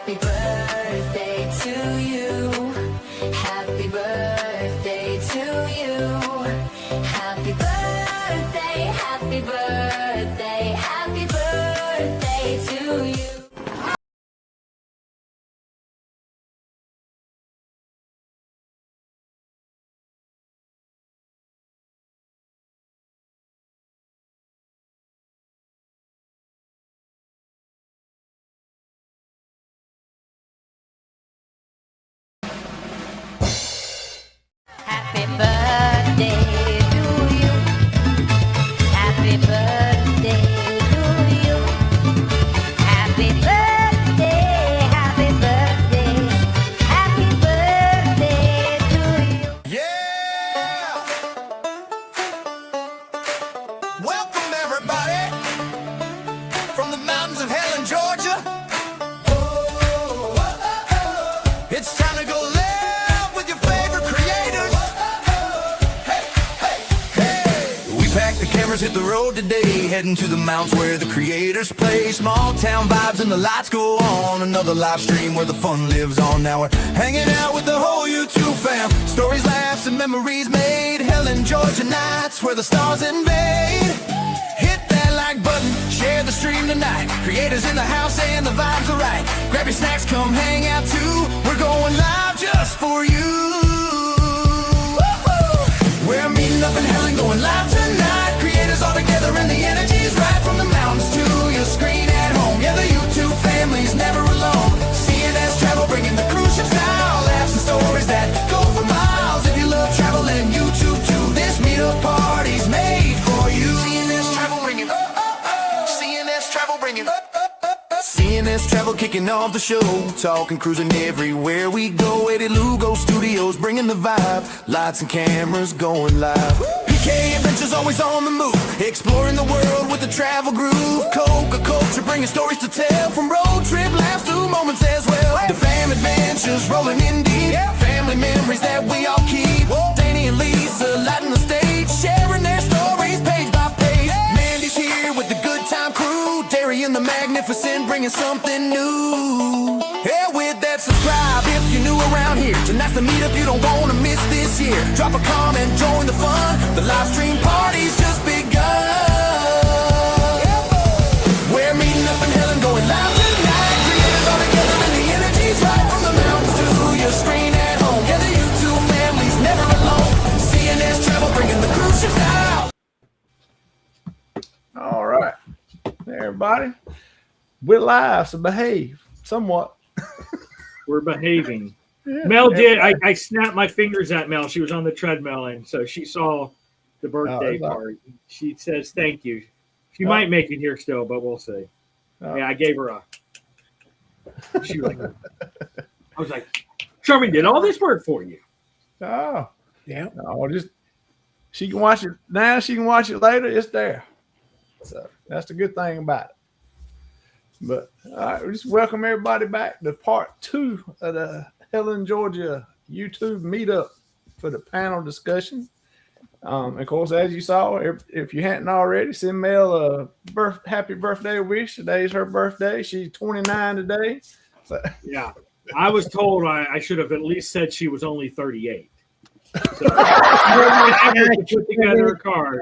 Happy birthday to you. Happy birthday to you. Happy birthday, happy birthday, happy birthday to you. Happy birthday to you. Happy birthday to you. Happy birthday, happy birthday, happy birthday to you. Yeah! Welcome everybody from the mountains of Helen, Georgia. It's time to go live with your favorite creators. Hey! We packed the cameras, hit the road today, heading to the mountains where the creators play. Small town vibes and the lights go on. Another live stream where the fun lives on. Now we're hanging out with the whole YouTube fam. Stories, laughs, and memories made. Helen, Georgia nights where the stars invade. Hit that like button, share the stream tonight. Creators in the house and the vibes are right. Grab your snacks, come hang out too. We're going live just for you. Woo-hoo! We're meeting up in Helen, going live tonight. Creators all together and the energy's right. From the mountains to your screen at home. Yeah, the YouTube family's never alone. CNS Travel bringing the cruise ship style. Laughs and stories that go for miles. If you love travel and YouTube too, this meetup party's made for you. CNS Travel bringing, CNS Travel bringing, CNS Travel kicking off the show. Talking, cruising everywhere we go. Eddie Lugo Studios bringing the vibe. Lights and cameras going live. PK Adventures always on the move. Exploring the world with the travel groove. Coca Culture bringing stories to tell. From road trip laughs to moments as well. The fam adventures rolling in deep. Family memories that we all keep. Danny and Lisa lighting the stage. Sharing their stories page by page. Mandy's here with the good time crew. Derry and the Magnificent bringing something new. Yeah, with that subscribe if you're new around here. Tonight's the meetup you don't want to miss this year. Drop a comment, join the fun. The live stream party's just begun. We're meeting up in Helen, going live tonight. Creators all together and the energy's right. From the mountains to your screen at home. Yeah, the YouTube family's never alone. CNS Travel bringing the cruise ships out. All right, everybody, we're live, so behave somewhat. We're behaving. Mel did. I snapped my fingers at Mel. She was on the treadmill, and so she saw the birthday part. She says thank you. She might make it here still, but we'll see. Yeah, I gave her a. She was like, I was like, Sherman did all this work for you. Oh, Yeah. no, just she can watch it now. She can watch it later. It's there, so that's the good thing about it. But all right, we just welcome everybody back to part 2 of the Helen, Georgia YouTube meetup for the panel discussion. Of course, as you saw, if you hadn't already, send Mel a happy birthday wish. Today's her birthday. She's 29 today. So, Yeah, I was told I should have at least said she was only 38. So, to put together a card.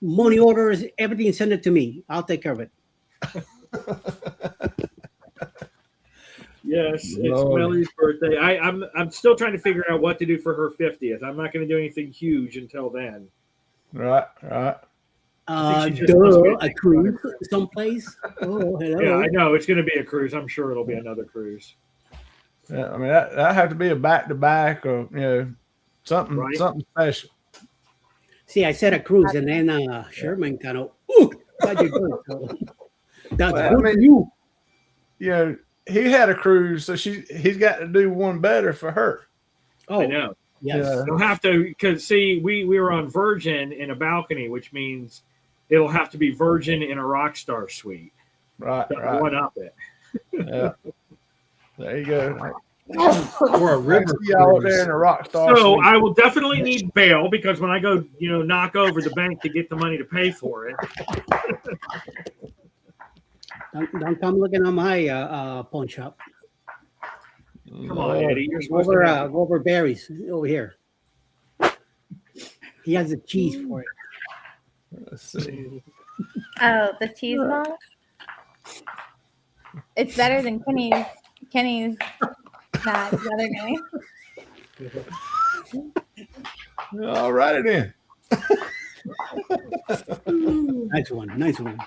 Money orders, everything, send it to me. I'll take care of it. Yes, it's Lord. Mellie's birthday. I'm still trying to figure out what to do for her 50th. I'm not going to do anything huge until then. right. think she just must be A cruise someplace. Oh, hello. Yeah, I know it's going to be a cruise. I'm sure it'll be another cruise. Yeah, I mean that have to be a back to back or something Right. something special. See, I said a cruise, and then Sherman kind of, ooh, how'd you do? So, that's Well, I good mean- for you. He had a cruise, so he's got to do one better for her. Oh, I know. yes. Yeah. You'll have to, because see, we were on Virgin in a balcony, which means it'll have to be Virgin in a Rockstar suite. Right. One up it. Yeah. There you go. Or a river See y'all up there cruise. in the rock star. So suite. I will definitely need bail because when I go, knock over the bank to get the money to pay for it. Don't come looking at my pawn shop. Come on, Eddie. You're Go supposed over, to have go over berries over here. He has the cheese for it. Let's see. Oh, the cheese ball. It's better than Kenny's that the other day. All righty then. Nice one. Nice one.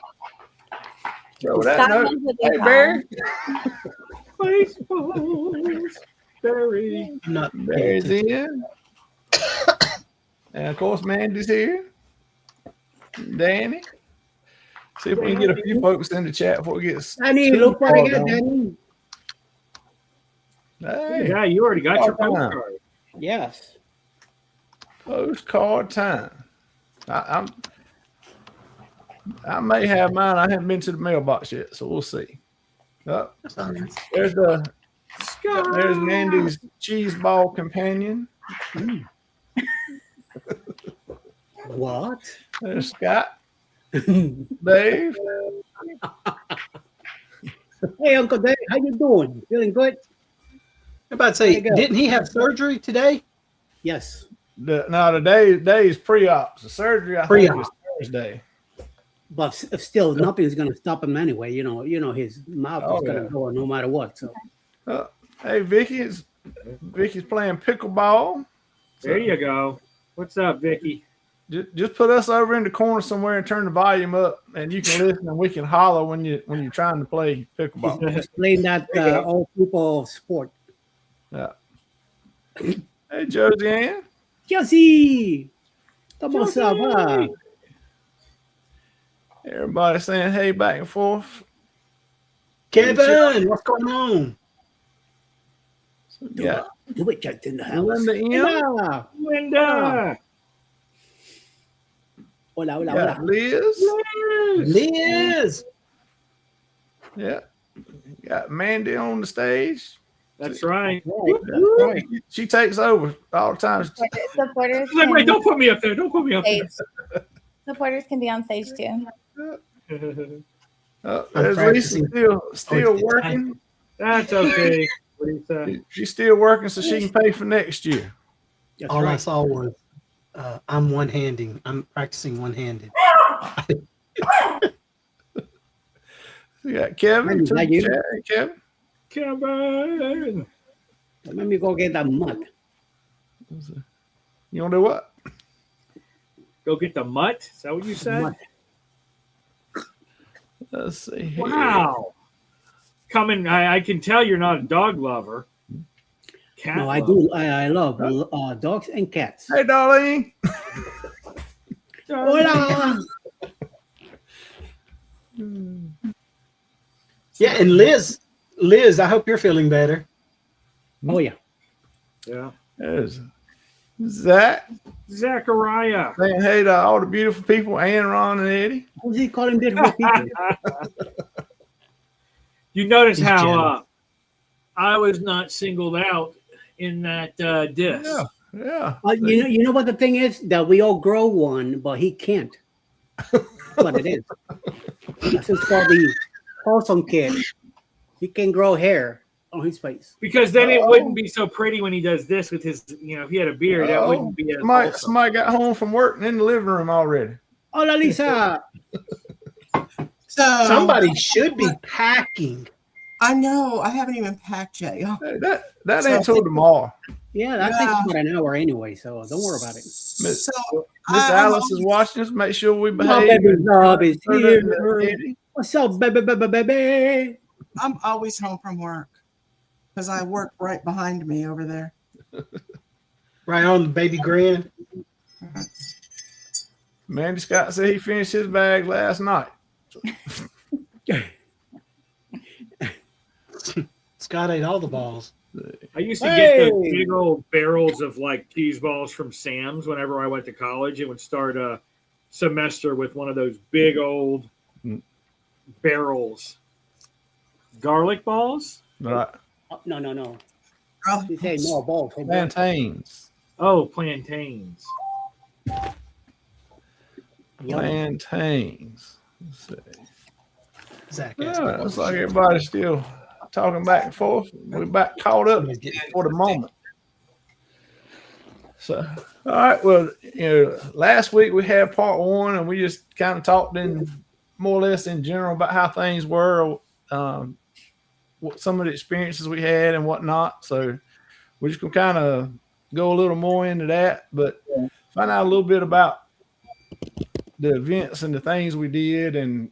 Throw that Scott note. knows what they Hey, call Barry. Baseballs. Barry. I'm not Barry's in. And of course, Mandy's here. Danny. See if we can get a few folks in the chat before we get. Danny, too look what I far got, gone. Danny. Hey, Yeah, you already got your Come on. postcard. Yes. postcard time. I may have mine. I haven't been to the mailbox yet, so we'll see. Oh, there's Mandy's cheese ball companion. What? There's Scott. Dave. Hey, Uncle Dave, how you doing? Feeling good? I'm about to say, There you go. didn't he have surgery today? Yes. No, the day is pre-op. The surgery, I think, Pre-op. is Thursday. But still, nothing's going to stop him anyway. You know, his mouth Oh, is going yeah. to go no matter what. So Hey, Vicky's playing pickleball. There you go. What's up, Vicky? Just put us over in the corner somewhere and turn the volume up, and you can listen, and we can holler when you're trying to play pickleball. just playing that old people sport. Yeah. Hey, Josie Ann. Josie, ¿cómo se va? Everybody saying hey back and forth. Kevin, what's going on? Yeah. Do it just in the house. Linda M. Hola, Linda. hola, hola. Yeah. hola. Liz. Liz. Yeah. Got Mandy on the stage. That's right. Right. She takes over all the time. Supporters Like, wait, can, don't put me up there. Don't put me up there. supporters can be on stage too. There's I'm Lisa practicing. still working. That's okay. What do you say? She's still working so she can pay for next year. That's All I right. saw was I'm one-handing. I'm practicing one-handed. We got Kevin. Is that you? Hey, Kevin. Kevin. Let me go get that mud. You want to do what? Go get the mutt. Is that what you said? Mud. Let's see here. Wow. Coming, I can tell you're not a dog lover. Cat No, I lover. do. I love dogs and cats. Hey, Darlene. Hola. Yeah, and Liz, I hope you're feeling better. Oh yeah. Yeah. There's Zach Zachariah. saying hey to all the beautiful people, Ann, Ron, and Eddie. Who's he calling beautiful people? You notice He's how jealous. I was not singled out in that disc. Yeah. Yeah. You know what the thing is, that we all grow one, but he can't. That's what it is. That's what's called the wholesome kid. He can grow hair on his face. Because then it wouldn't be so pretty when he does this with his, if he had a beard, that wouldn't be as wholesome. Somebody got home from work and in the living room already. Hola, Lisa. So Somebody should be packing. I know I haven't even packed yet, y'all. Hey, that ain't till tomorrow. Yeah, that takes about an hour anyway, so don't worry about it. Miss So Miss I'm Alice is watching us. Make sure we Oh, behave. baby love is Turn here. that Eddie. What's up, baby? I'm always home from work because I work right behind me over there. Right on the baby grin. Mandy Scott said he finished his bag last night. Scott ate all the balls. I used to get those big old barrels of like cheese balls from Sam's whenever I went to college and would start a semester with one of those big old barrels. Garlic balls? Right. Oh, no. Oh, He said no balls. Hey, balls. Plantains. Oh, plantains. Yum. Plantains. Let's see. Zach Yeah, asked me. looks like everybody's still talking back and forth. We're back caught up for the moment. So, all right. Well, last week we had part 1, and we just kind of talked in more or less in general about how things were, what some of the experiences we had and whatnot. So, we're just gonna kind of go a little more into that, but find out a little bit about the events and the things we did, and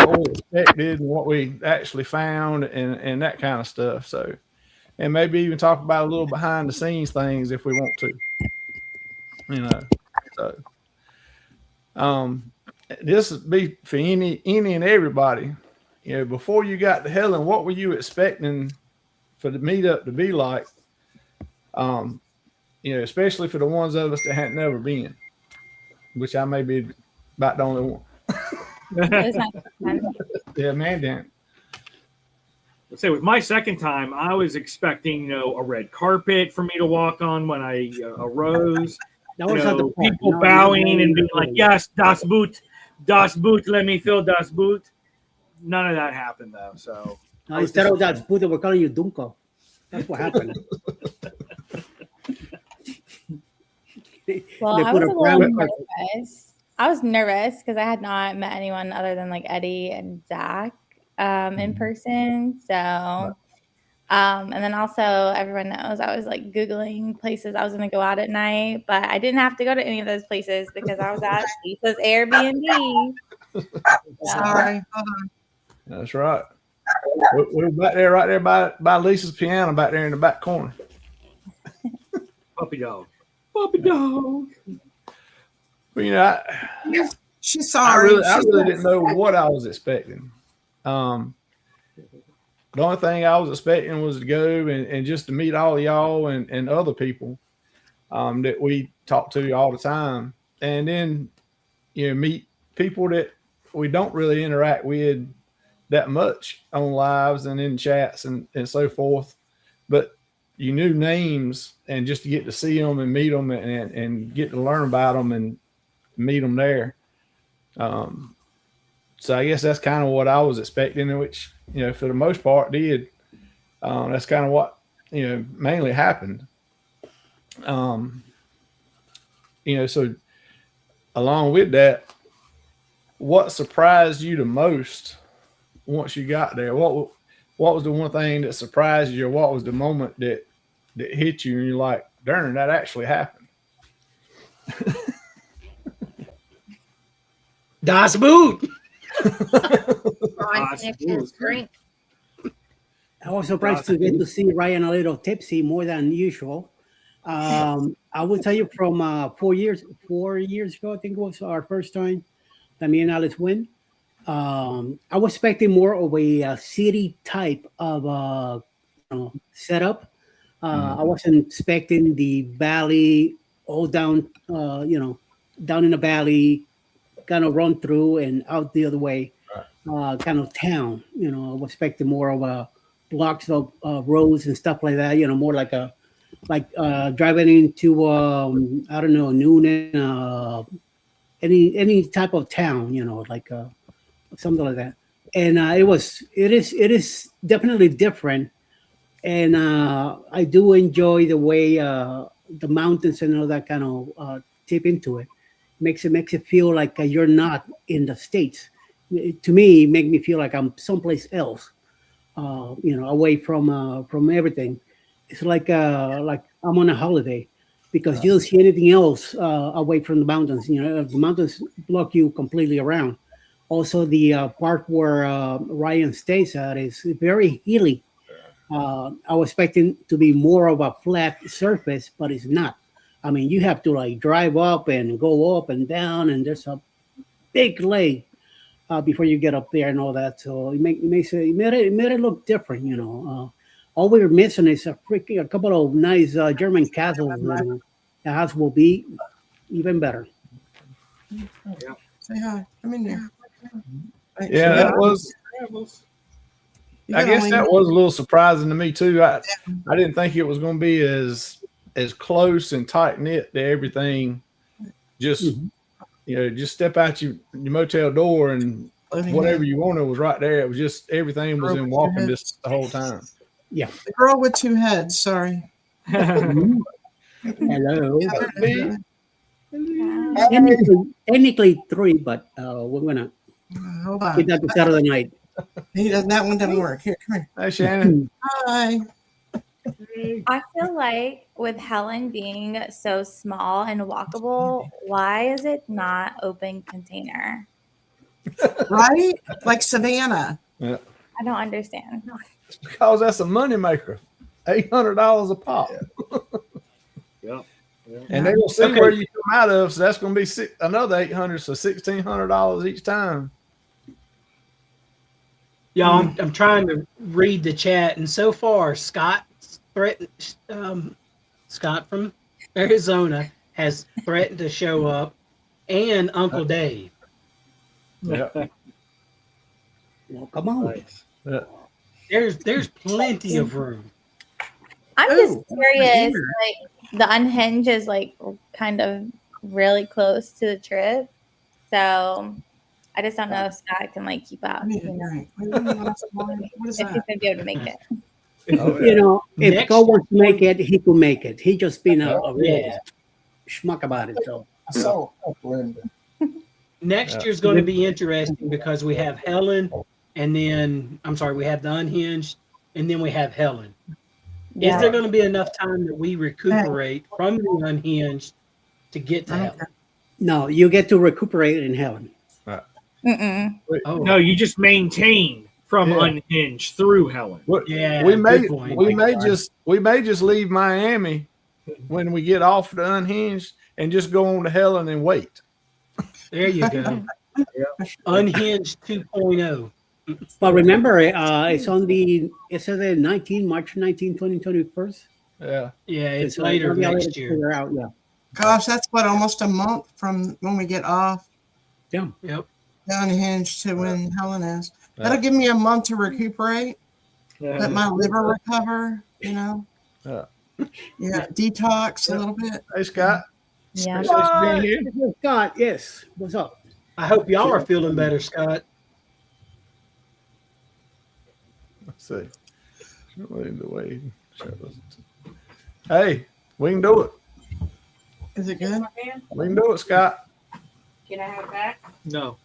what we expected and what we actually found, and that kind of stuff. So, and maybe even talk about a little behind the scenes things if we want to, So, this would be for any and everybody. Before you got to Helen, what were you expecting for the meetup to be like? Especially for the ones of us that hadn't never been, which I may be about the only one. It was my first time. Yeah, man, Dan. Let's say with my second time, I was expecting, a red carpet for me to walk on when I arose. That was not the point. People No, bowing no, and being no. like, "Yes, das Boot, let me fill das Boot." None of that happened though. So No, instead of that, they were calling you Dunko. That's what happened. Well, They I put was a a brown little carpet. nervous. I was nervous because I had not met anyone other than like Eddie and Zach in person. So, and then also everyone knows I was like Googling places I was going to go out at night, but I didn't have to go to any of those places because I was at Lisa's Airbnb. Sorry. That's right. We're back there, right there by Lisa's piano, back there in the back corner. puppy dog. But She's I sorry. really didn't know what I was expecting. The only thing I was expecting was to go and just to meet all of y'all and other people that we talk to all the time, and then meet people that we don't really interact with that much on lives and in chats and so forth, but you knew names, and just to get to see them and meet them and get to learn about them and meet them there. So I guess that's kind of what I was expecting, which, for the most part did. That's kind of what, mainly happened. So along with that, what surprised you the most once you got there? What was the one thing that surprised you, or what was the moment that hit you and you're like, darn, that actually happened? Das Boot. I was surprised to get to see Ryan a little tipsy, more than usual. I will tell you from 4 years ago, I think it was our first time that me and Alice went. I was expecting more of a city type of setup. I wasn't expecting the valley all down, down in the valley, kind of run through and out the other way, kind of town. I was expecting more of a blocks of roads and stuff like that. More like driving into I don't know, Noonan, any type of town. Like something like that. And it is definitely different. And I do enjoy the way the mountains and all that kind of tip into it. Makes it feel like you're not in the States. To me, make me feel like I'm someplace else. Away from everything. It's like I'm on a holiday, because you don't see anything else away from the mountains. The mountains block you completely around. Also, the part where Ryan stays at is very hilly. I was expecting to be more of a flat surface, but it's not. I mean, you have to like drive up and go up and down, and there's a big lake before you get up there and all that. So it made it look different. All we were missing is a couple of nice German castles. The house will be even better. Say hi. I'm in there. Yeah, that was. I guess that was a little surprising to me too. I didn't think it was going to be as close and tight knit to everything. Just just step out your motel door and whatever you wanted was right there. It was just everything was in walking distance the whole time. Yeah. The girl with two heads. Sorry. Hello. Yeah. Technically three, but we're gonna Hold on. get that to Saturday night. That one doesn't work. Here, come here. Hey, Shannon. Hi. I feel like with Helen being so small and walkable, why is it not open container? Right? Like Savannah. Yeah. I don't understand. It's because that's a moneymaker. $800 a pop. Yep. And they will see Okay. where you come out of. So that's going to be another $800, so $1,600 each time. Y'all, I'm trying to read the chat, and so far, Scott from Arizona has threatened to show up, and Uncle Dave. Yeah. Well, come on. Nice. Yeah. There's plenty of room. I'm Oh, just curious, weird. like the unhinged is like kind of really close to the trip. So I just don't know if Scott can like keep up. I need a You know, drink. What is if he's that? gonna be able to make it. Oh, You know, if Next- God wants to make it, he could make it. He just been a real Yeah. schmuck about it. So So, Linda. Next Yeah. year's going to be interesting because we have Helen, and then we have the unhinged, and then we have Helen. Yeah. Is there going to be enough time that we recuperate from the unhinged to get to Helen? no, you get to recuperate in Helen. Mm-mm. Oh, No, you just maintain from Yeah. unhinged through Helen. yeah. we good may point. we may just leave Miami when we get off the unhinged and just go on to Helen and wait. There you go. Unhinged 2.0. But remember, it's on it says March 19, 2021. Yeah. Yeah, it's So later maybe I'll next year. figure out, yeah. Gosh, that's what, almost a month from when we get off Yeah. Yep. the unhinged to when Helen is. Yeah. That'll give me a month to recuperate, let Yeah. my liver recover, you know. Yeah. Yeah, detox a little bit. Hey, Scott. Yeah. Appreciate you being here. Scott, yes. What's up? I hope y'all are feeling better, Scott. Let's see. The way. Hey, we can do it. Is it good? We can do it, Scott. Can I have it back? No.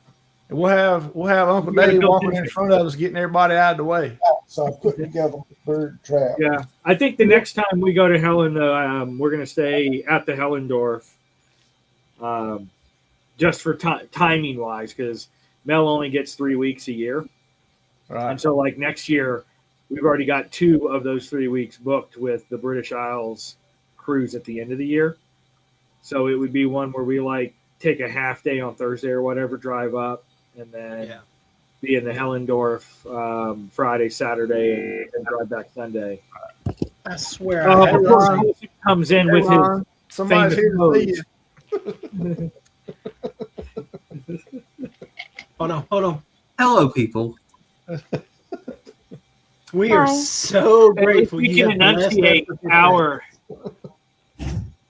And we'll have Uncle You gotta Dave go walking get in it. front of us, getting everybody out of the way. So I put together bird trap. Yeah. I think the next time we go to Helen, we're going to stay at the Hellendorf, just for timing wise, because Mel only gets 3 weeks a year. Right. And so, like next year, we've already got 2 of those 3 weeks booked with the British Isles cruise at the end of the year. So it would be one where we like take a half day on Thursday or whatever, drive up, and then be in the Hellendorf Friday, Saturday, and drive back Sunday. I swear. Oh, I of course, he comes in with his Somebody's here to see famous you. Hold on. Hello, people. We are Hi. so grateful. We you can have blessed us enunciate with your our.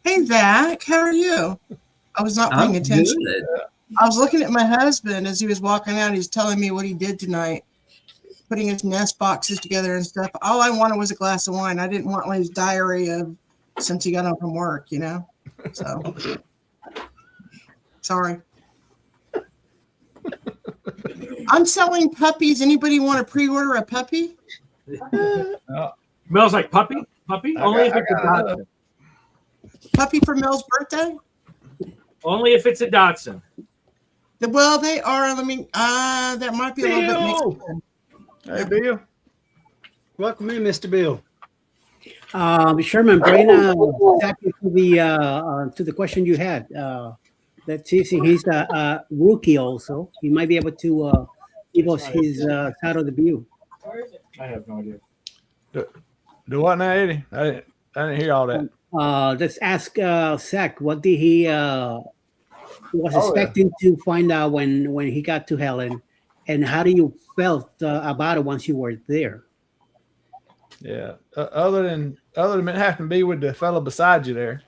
Hey, Zach, how are you? I was not paying I'm attention. good. I was looking at my husband as he was walking out. He's telling me what he did tonight, putting his nest boxes together and stuff. All I wanted was a glass of wine. I didn't want his diarrhea since he got home from work, you know? So, sorry. I'm selling puppies. Anybody want to pre-order a puppy? Smells like puppy. Only if it's a Dotson. Puppy for Mel's birthday? Only if it's a Dotson. Well, they are. Let me. That might be a little bit mixed. Hey, Bill. Welcome in, Mr. Bill. Sherman, bring exactly to the question you had. Let's see. He's a rookie also. He might be able to give us his side of the view. I have no idea. Do what now, Eddie? I didn't hear all that. Let's ask Zach. What did he was expecting to find out when he got to Helen, and how do you felt about it once you were there? Yeah. Other than it having to be with the fellow beside you there.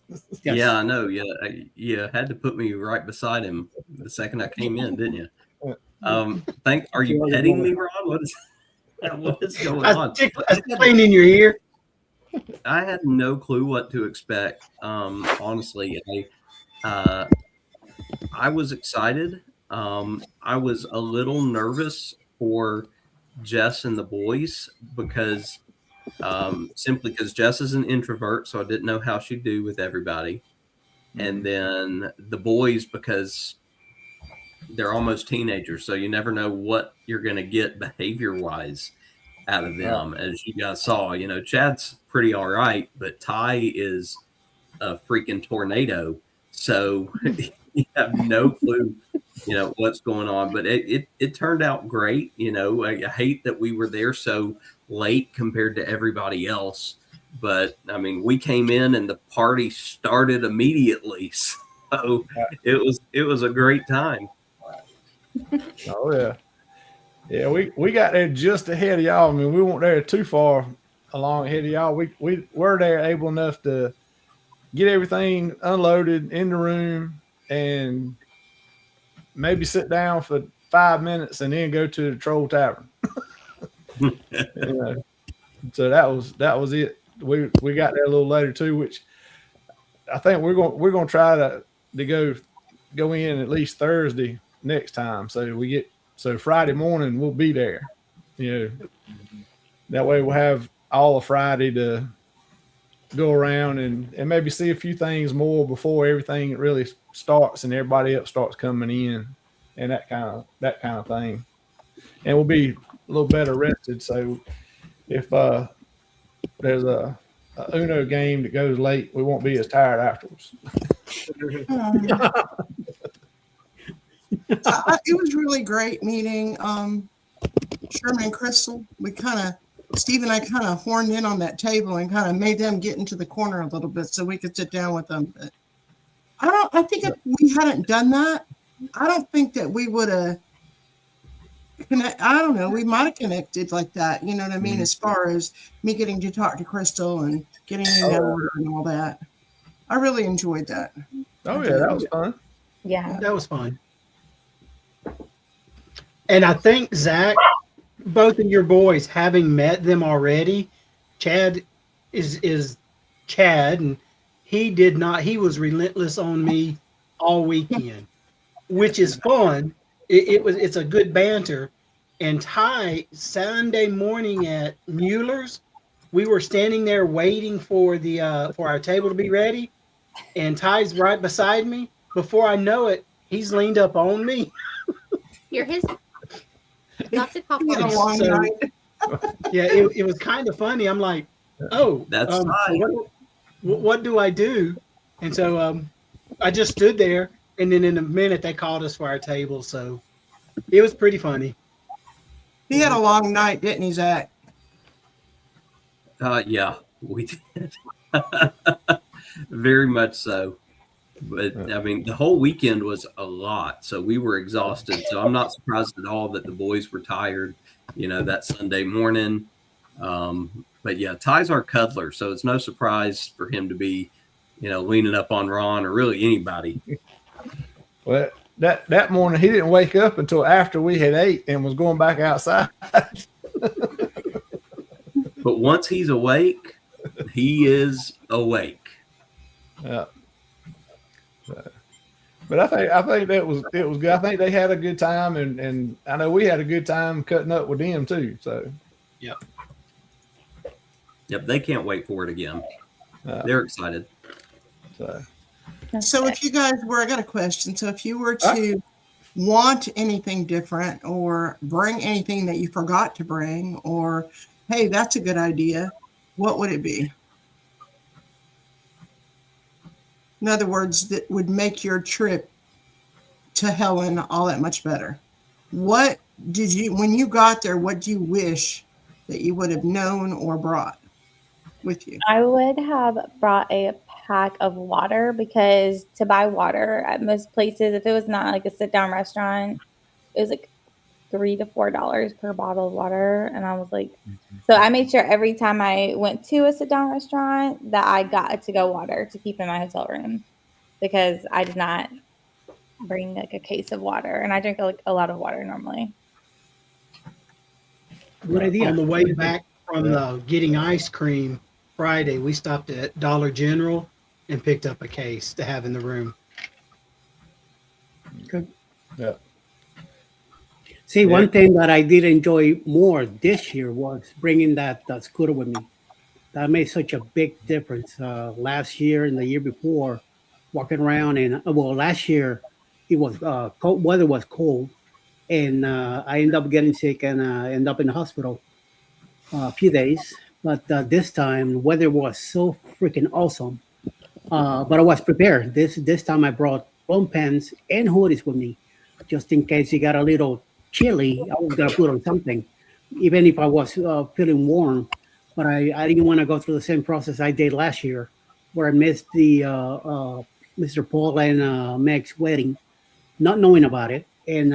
Yes. Yeah, I know. Yeah, had to put me right beside him the second I came in, didn't you? Are you petting me, Ron? What is going on? I was playing in your ear. I had no clue what to expect. Honestly, I was excited. I was a little nervous for Jess and the boys because simply because Jess is an introvert, so I didn't know how she'd do with everybody. And then the boys, because they're almost teenagers, so you never know what you're going to get behavior wise out of them. As you guys saw, Chad's pretty all right, but Ty is a freaking tornado. So you have no clue, what's going on. But it turned out great. I hate that we were there so late compared to everybody else. But I mean, we came in and the party started immediately. So it was a great time. Oh yeah. Yeah, we got there just ahead of y'all. I mean, we weren't there too far along ahead of y'all. We were there able enough to get everything unloaded in the room and maybe sit down for 5 minutes and then go to the Troll Tavern. So that was it. We got there a little later too, which I think we're gonna try to go in at least Thursday next time. So Friday morning we'll be there. That way we'll have all of Friday to go around and maybe see a few things more before everything really starts and everybody else starts coming in and that kind of thing. And we'll be a little better rested. So if there's a Uno game that goes late, we won't be as tired afterwards. It was really great meeting Sherman and Crystal. Steve and I kind of horned in on that table and kind of made them get into the corner a little bit so we could sit down with them. But I think if we hadn't done that, I don't think that we would have I don't know, we might have connected like that, you know what I mean, as far as me getting to talk to Crystal and getting in that order and all that. I really enjoyed that. Oh yeah, that was fun. Yeah. That was fun. And I think, Zach, both of your boys, having met them already, Chad is Chad, and he was relentless on me all weekend, which is fun. It's a good banter. And Ty, Sunday morning at Mueller's, we were standing there waiting for for our table to be ready, and Ty's right beside me. Before I know it, he's leaned up on me. You're his. Lots of So, yeah, it was kind of funny. I'm like, oh, that's what do I do? And so I just stood there, and then in a minute they called us for our table. So it was pretty funny. He had a long night, didn't he, Zach? Yeah, we did. Very much so. But I mean, the whole weekend was a lot, so we were exhausted. So I'm not surprised at all that the boys were tired, that Sunday morning. But yeah, Ty's our cuddler, so it's no surprise for him to be, leaning up on Ron or really anybody. Well, that morning he didn't wake up until after we had ate and was going back outside. But once he's awake, he is awake. Yeah. But I think it was good. I think they had a good time, and I know we had a good time cutting up with them too. So, yep, they can't wait for it again. They're excited. So if you guys I got a question. So if you were to want anything different or bring anything that you forgot to bring, or hey, that's a good idea, what would it be? In other words, that would make your trip to Helen all that much better. What did you, when you got there, what do you wish that you would have known or brought with you? I would have brought a pack of water, because to buy water at most places, if it was not like a sit-down restaurant, it was like $3 to $4 per bottle of water. And I was like, so I made sure every time I went to a sit-down restaurant that I got to-go water to keep in my hotel room, because I did not bring like a case of water, and I drink like a lot of water normally. Good idea. On the way back from the getting ice cream Friday, we stopped at Dollar General and picked up a case to have in the room. Yeah. See, one thing that I did enjoy more this year was bringing that scooter with me. That made such a big difference. Last year and the year before, walking around and well, last year it was cold. Weather was cold, and I ended up getting sick and ended up in the hospital a few days. But this time, the weather was so freaking awesome. But I was prepared. This time I brought long pants and hoodies with me, just in case it got a little chilly. I was gonna put on something, even if I was feeling warm. But I didn't want to go through the same process I did last year, where I missed the Mr. Paul and Meg's wedding, not knowing about it, and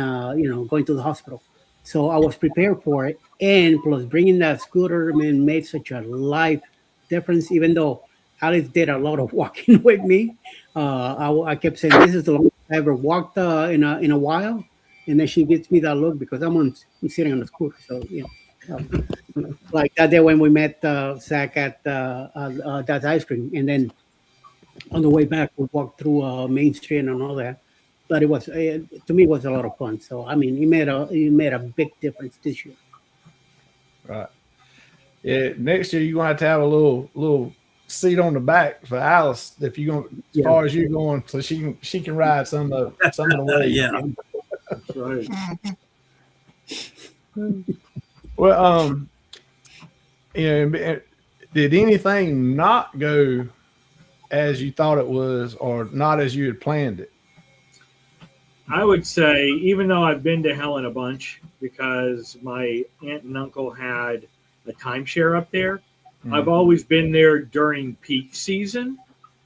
going to the hospital. So I was prepared for it, and plus bringing that scooter, man, made such a life difference. Even though Alice did a lot of walking with me, I kept saying this is the longest I ever walked in a while, and then she gives me that look because I'm sitting on the scooter. So like that day when we met Zach at that ice cream, and then on the way back we walked through Main Street and all that. But it was to me it was a lot of fun. So I mean, it made a big difference this year. Right. Yeah. Next year you're gonna have to have a little seat on the back for Alice if you going as far as you're going, so she can ride some of the way. Yeah. That's right. Well, did anything not go as you thought it was, or not as you had planned it? I would say, even though I've been to Helen a bunch because my aunt and uncle had a timeshare up there, I've always been there during peak season.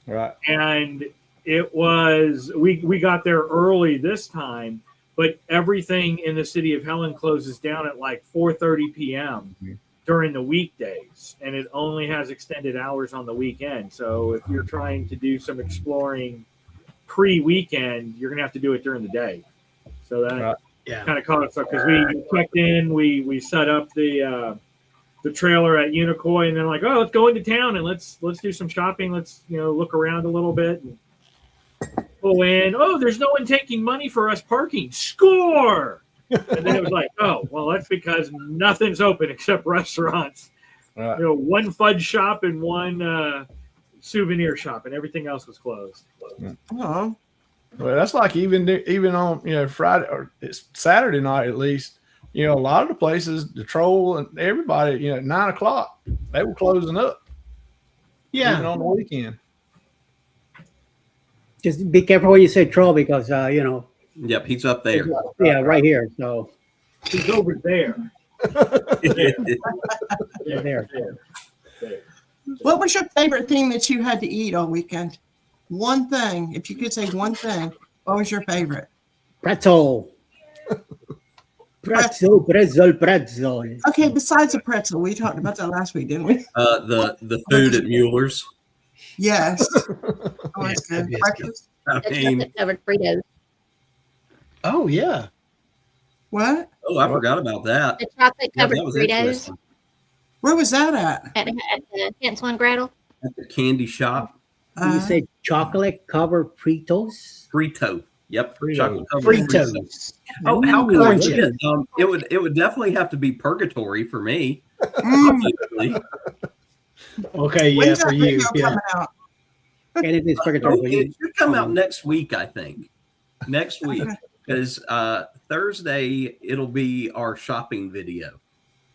Right. And it was, we got there early this time, but everything in the city of Helen closes down at like 4:30 p.m. during the weekdays, and it only has extended hours on the weekend. So if you're trying to do some exploring pre-weekend, you're gonna have to do it during the day. So that kind of caught us up because we checked in, we set up the trailer at Unicoi, and then like, oh, let's go into town and let's do some shopping. Let's look around a little bit and pull in. Oh, there's no one taking money for us parking. Score! And then it was like, oh, well, that's because nothing's open except restaurants. Right. One fudge shop and one souvenir shop, and everything else was closed. Oh, Well, that's like even on Friday or it's Saturday night at least. A lot of the places, the Troll and everybody, at 9 o'clock, they were closing up. Yeah. Even on the weekend. Just be careful when you say Troll because Yep, he's up there. yeah, right here. So He's over there. there. what was your favorite thing that you had to eat all weekend? One thing, if you could say one thing, what was your favorite? Pretzel. Pretzel. Okay, besides the pretzel, we talked about that last week, didn't we? The food at Mueller's. Yes. Oh, it's good. Breakfast. I The mean, chocolate covered Fritos. Oh yeah. What? oh, I forgot about that. The chocolate Yeah, covered that was Fritos interesting. Where was that at? at the Hansel and Gretel. At the candy shop, You say chocolate covered Fritos? Frito. Yep, Fritos. chocolate covered Frito. Fritos. Oh, how could I Orange. forget? It would definitely have to be purgatory for me. Mm. Obviously. Okay, yeah, When's for that you. video Yeah. coming out? And it is purgatory for It you. should come out next week, I think. Next week, because Thursday it'll be our shopping video.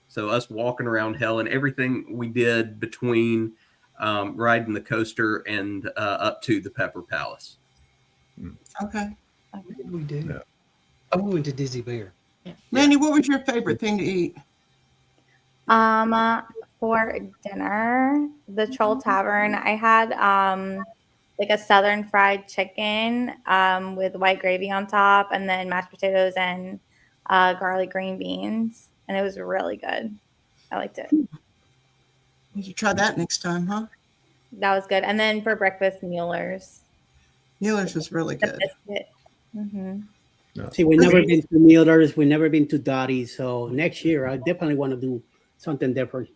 So us walking around Helen, everything we did between riding the coaster and up to the Pepper Palace. Okay. What did we do? Yeah. Oh, we went to Dizzy Bear. Mandy, what was your favorite thing to eat? For dinner, the Troll Tavern, I had like a southern fried chicken with white gravy on top, and then mashed potatoes and garlic green beans, and it was really good. I liked it. You should try that next time, huh? That was good. And then for breakfast, Mueller's. Mueller's was really The good. biscuit. Mm-hmm. See, we've never been to Mueller's. We've never been to Dottie's. So next year, I definitely want to do something different.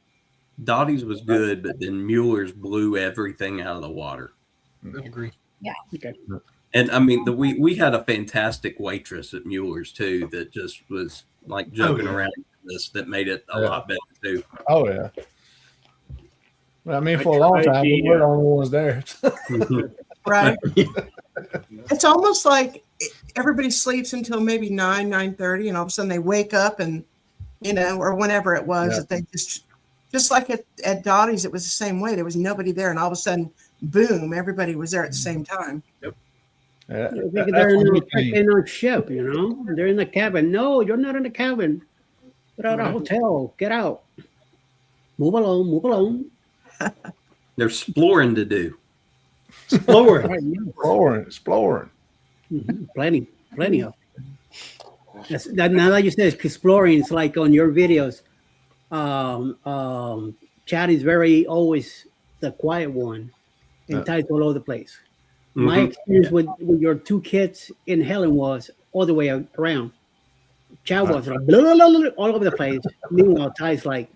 Dottie's was good, but then Mueller's blew everything out of the water. I agree. Yeah. Okay. And I mean, we had a fantastic waitress at Mueller's too that just was like joking around with us that made it a lot better too. Oh yeah. Well, I mean, for a long time, we were the only ones there. Right. It's almost like everybody sleeps until maybe 9:30, and all of a sudden they wake up and, or whenever it was, that they just like at Dottie's, it was the same way. There was nobody there, and all of a sudden, boom, everybody was there at the same time. Yep. They're in a ship, They're in the cabin. No, you're not in the cabin. Get out of the hotel. Get out. Move along. Move along. There's exploring to do. Exploring. Exploring. Mm-hmm. Plenty of. Now that you said exploring, it's like on your videos. Chad is always the quiet one, and Ty's all over the place. Mm-hmm. My experience with your two kids in Helen was all the way around. Chad was like blah, blah, blah, all over the place. Meanwhile, Ty's like.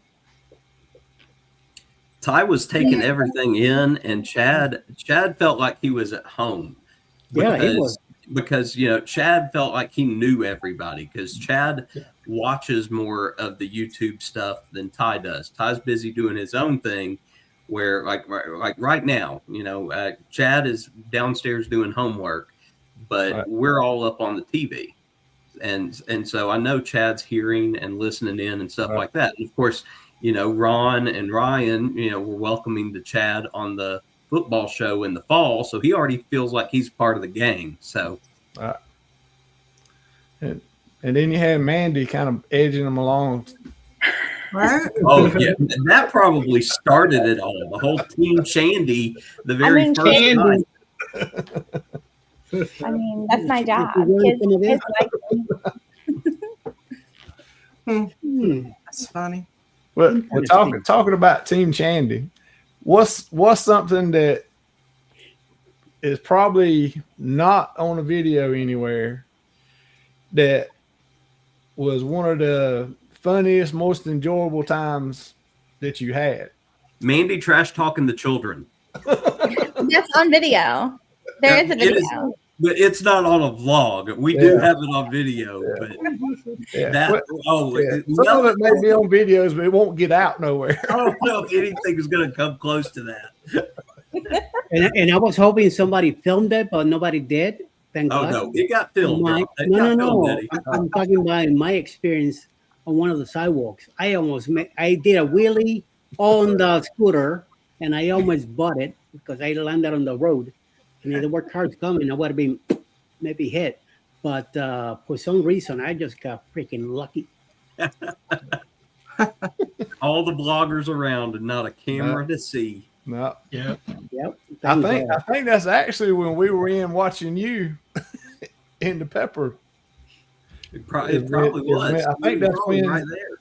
Ty was taking everything in, and Chad felt like he was at home. Yeah, he was. Because Chad felt like he knew everybody because Chad watches more of the YouTube stuff than Ty does. Ty's busy doing his own thing, where like right now, Chad is downstairs doing homework, but we're all up on the TV, and so I know Chad's hearing and listening in and stuff like that. And of course, Ron and Ryan, were welcoming to Chad on the football show in the fall, so he already feels like he's part of the gang. So, and then you had Mandy kind of edging them along. Right? Oh yeah, that probably started it all. The whole Team Shandy, the very first time. I mean, that's my job. Kids like That's funny. Well, we're talking about Team Shandy. What's something that is probably not on a video anywhere that was one of the funniest, most enjoyable times that you had? Mandy trash talking the children. That's on video. There is a video. But it's not on a vlog. We do have it on video, but some of it may be on videos, but it won't get out nowhere. I don't know if anything is going to come close to that. and I was hoping somebody filmed it, but nobody did. Thank God. No, it got filmed. No. I'm talking about my experience on one of the sidewalks. I did a wheelie on the scooter, and I almost bought it because I landed on the road. And if there were cars coming, I would have been maybe hit. But for some reason, I just got freaking lucky. All the bloggers around and not a camera to see. No. Yep. I think that's actually when we were in watching you in the pepper. It probably was. I think that's when right there.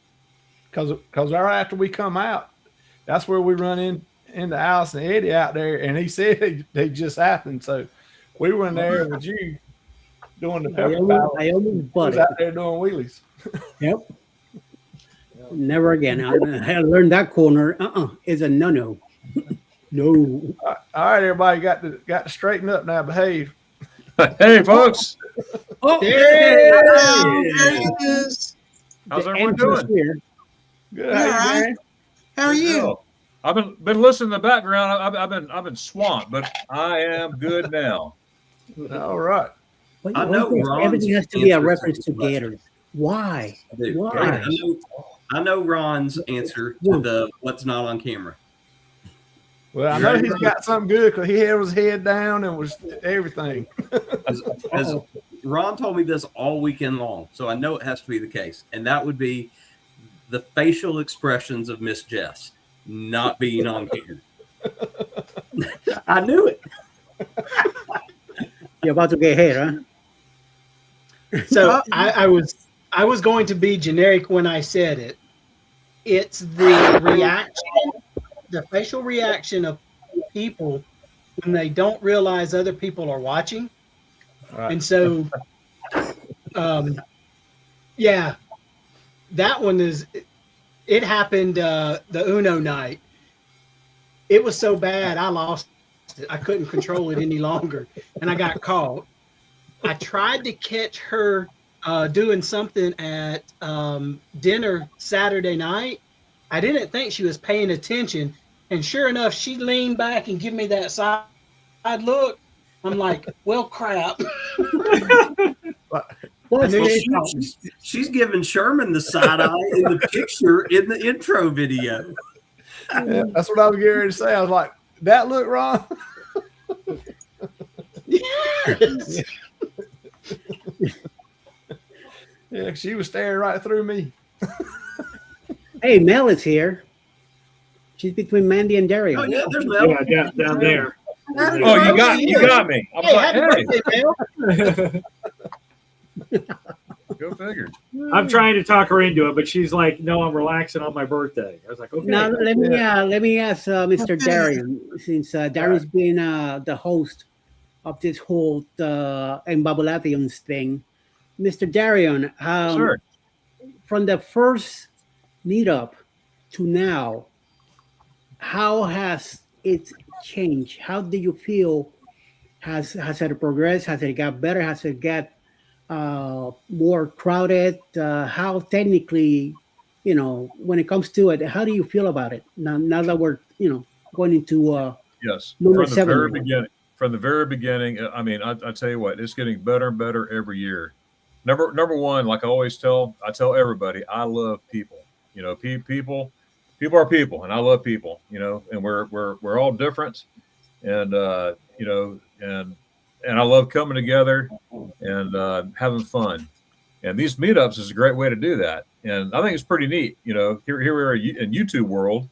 Because right after we come out, that's where we run into Alice and Eddie out there, and he said they just happened. So we were in there with you doing the pepper. I almost bought out there doing wheelies. Yep. Never again. I learned that corner. Is a no. No. All right, everybody got to straighten up now. Behave. Hey, folks. Oh, there he is. How's everyone doing? Good. How are you? I've been listening to the background. I've been swamped, but I am good now. All right. I know everything has to be a reference to Gators. Why? Why? I know Ron's answer to the what's not on camera. Well, I know he's got something good because he had his head down and was everything. As Ron told me this all weekend long, so I know it has to be the case. And that would be the facial expressions of Miss Jess not being on camera. I knew it. You're about to get hit, huh? So I was going to be generic when I said it. It's the reaction, the facial reaction of people when they don't realize other people are watching. Right. And so, yeah, that one is. It happened the Uno night. It was so bad, I lost it. I couldn't control it any longer, and I got caught. I tried to catch her doing something at dinner Saturday night. I didn't think she was paying attention, and sure enough, she leaned back and gave me that side look. I'm like, well, crap. Well, She's giving Sherman the side eye in the picture in the intro video. Yeah, that's what I was getting ready to say. I was like, that look wrong. Yeah, she was staring right through me. Hey, Mel is here. She's between Mandy and Dario. Oh yeah, there's Mel. Yeah, down there. Oh, you got me. I'm like, hey. Go figure. I'm trying to talk her into it, but she's like, "No, I'm relaxing on my birthday." I was like, "Okay." Now let me ask Mr. Darian, since Darian's been the host of this whole Embabulations thing. Mr. Darian, Sure. From the first meetup to now, how has it changed? How do you feel? Has it progressed? Has it got better? Has it got more crowded? How technically, when it comes to it, how do you feel about it now that we're going into Yes, number from the 7 very now? beginning. From the very beginning, I mean, I tell you what, it's getting better and better every year. Number one, like I always tell everybody, I love people. People are people, and I love people. And we're all different, and and I love coming together and having fun. And these meetups is a great way to do that. And I think it's pretty neat. Here we are in YouTube world.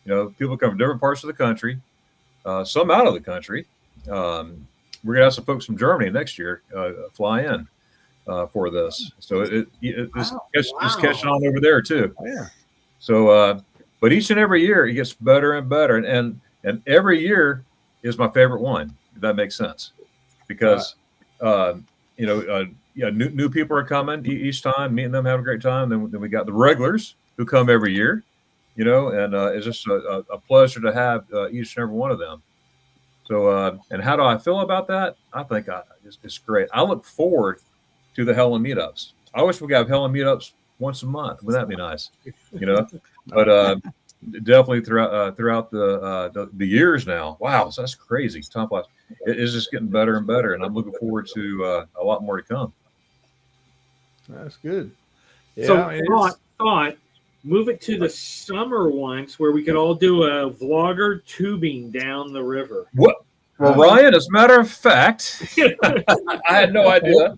People come from different parts of the country, some out of the country. We're gonna have some folks from Germany next year fly in for this. So it's catching on over there too. Yeah. So, but each and every year it gets better and better, and every year is my favorite one. If that makes sense, because new people are coming each time, meeting them, having a great time. Then we got the regulars who come every year, and it's just a pleasure to have each and every one of them. So, and how do I feel about that? I think it's great. I look forward to the Helen meetups. I wish we could have Helen meetups once a month. Wouldn't that be nice? But definitely throughout the years now. Wow, so that's crazy. Time flies. It is just getting better and better, and I'm looking forward to a lot more to come. That's good. Yeah, So thought, move it to the summer ones where we could all do a vlogger tubing down the river. What? Well, Ryan, as a matter of fact, I had no idea.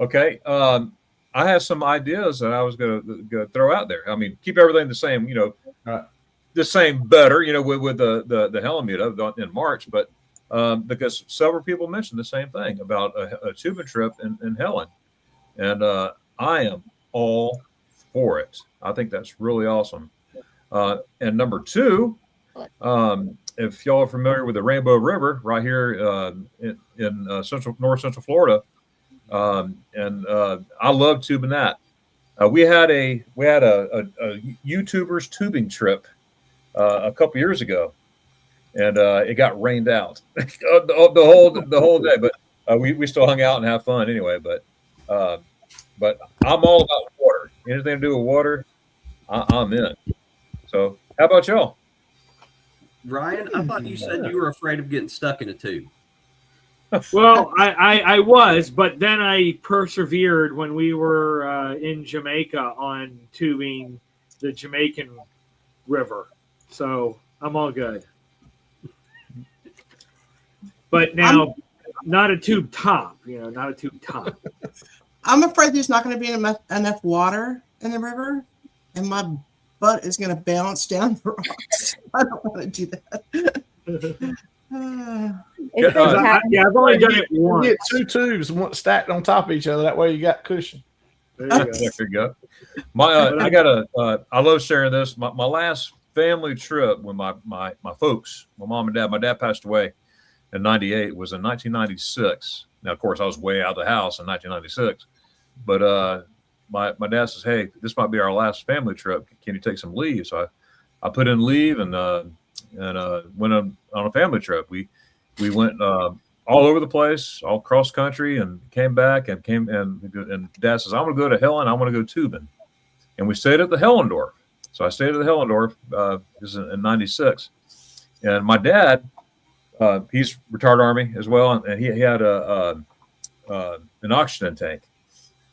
Okay. I have some ideas that I was going to throw out there. I mean, keep everything the same, the same better, with the Helen meetup in March, but because several people mentioned the same thing about a tubing trip in Helen. And I am all for it. I think that's really awesome. And number 2, if y'all are familiar with the Rainbow River right here in north central Florida, and I love tubing that. We had a YouTubers tubing trip a couple years ago, and it got rained out the whole day. But we still hung out and have fun anyway. But I'm all about water. Anything to do with water, I'm in. So how about y'all? Ryan, I thought you said you were afraid of getting stuck in a tube. Well, I was, but then I persevered when we were in Jamaica on tubing the Jamaican River. So I'm all good. But now, not a tube top, not a tube top. I'm afraid there's not going to be enough water in the river, and my butt is going to bounce down the rocks. I don't want to do that. I've only done it once. Get 2 tubes stacked on top of each other. That way you got cushion. There you go. There you go. I love sharing this. My last family trip with my folks, my mom and dad. My dad passed away in '98. Was in 1996. Now, of course, I was way out of the house in 1996, but my dad says, "Hey, this might be our last family trip. Can you take some leave?" So I put in leave and went on a family trip. We went all over the place, all across country, and came back and Dad says, "I'm going to go to Helen. I want to go tubing," and we stayed at the Hellendorf. So I stayed at the Hellendorf. This is in '96, and my dad, he's retired Army as well, and he had an oxygen tank.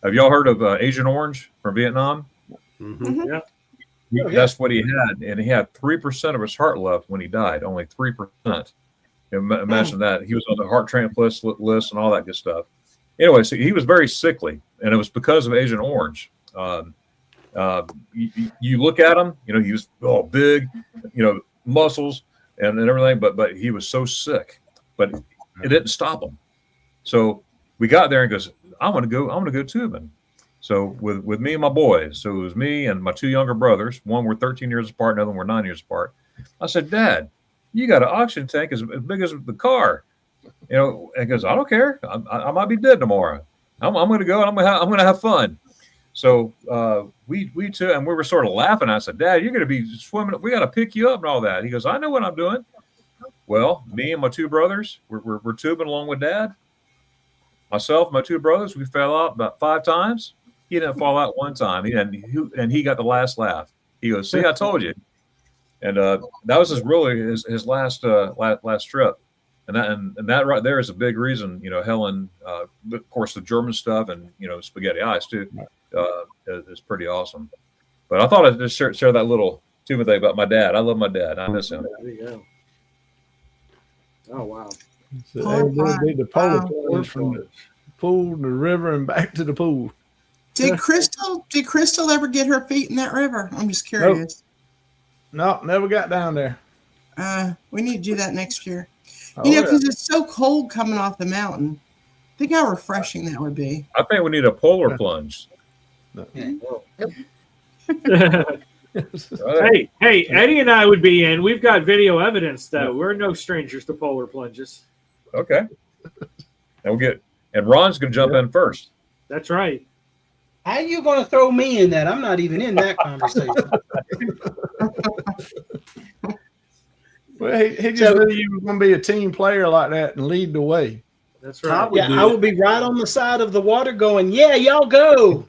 Have y'all heard of Agent Orange from Vietnam? Yeah. That's what he had, and he had 3% of his heart left when he died. Only 3%. Imagine that. He was on the heart transplant list and all that good stuff. Anyway, so he was very sickly, and it was because of Agent Orange. You look at him, he was big, muscles and everything, but he was so sick. But it didn't stop him. So we got there and goes, I want to go tubing. So with me and my boys, so it was me and my two younger brothers. One were 13 years apart, another one were 9 years apart. I said, Dad, you got an oxygen tank as big as the car. And he goes, I don't care. I might be dead tomorrow. I'm going to go and I'm going to have fun. So we took, and we were sort of laughing. I said, Dad, you're going to be swimming. We got to pick you up and all that. He goes, I know what I'm doing. Well, me and my two brothers, we're tubing along with Dad. Myself, my two brothers, we fell out about 5 times. He didn't fall out one time. And he got the last laugh. He goes, see, I told you. And that was his last trip. And that right there is a big reason, Helen, of course, the German stuff and, spaghetti ice too, is pretty awesome. But I thought I'd just share that little tubing thing about my dad. I love my dad. I miss him. There you go. Oh, wow. So they did the polar plunge from the pool to the river and back to the pool. Did Crystal ever get her feet in that river? I'm just curious. Nope, never got down there. We need to do that next year. Because it's so cold coming off the mountain. Think how refreshing that would be. I think we need a polar plunge. Hey, Eddie and I would be in. We've got video evidence, though. We're no strangers to polar plunges. Okay. And Ron's going to jump in first. That's right. How are you going to throw me in that? I'm not even in that conversation. Well, he just knew you were going to be a team player like that and lead the way. That's right. I would be right on the side of the water going, yeah, y'all go.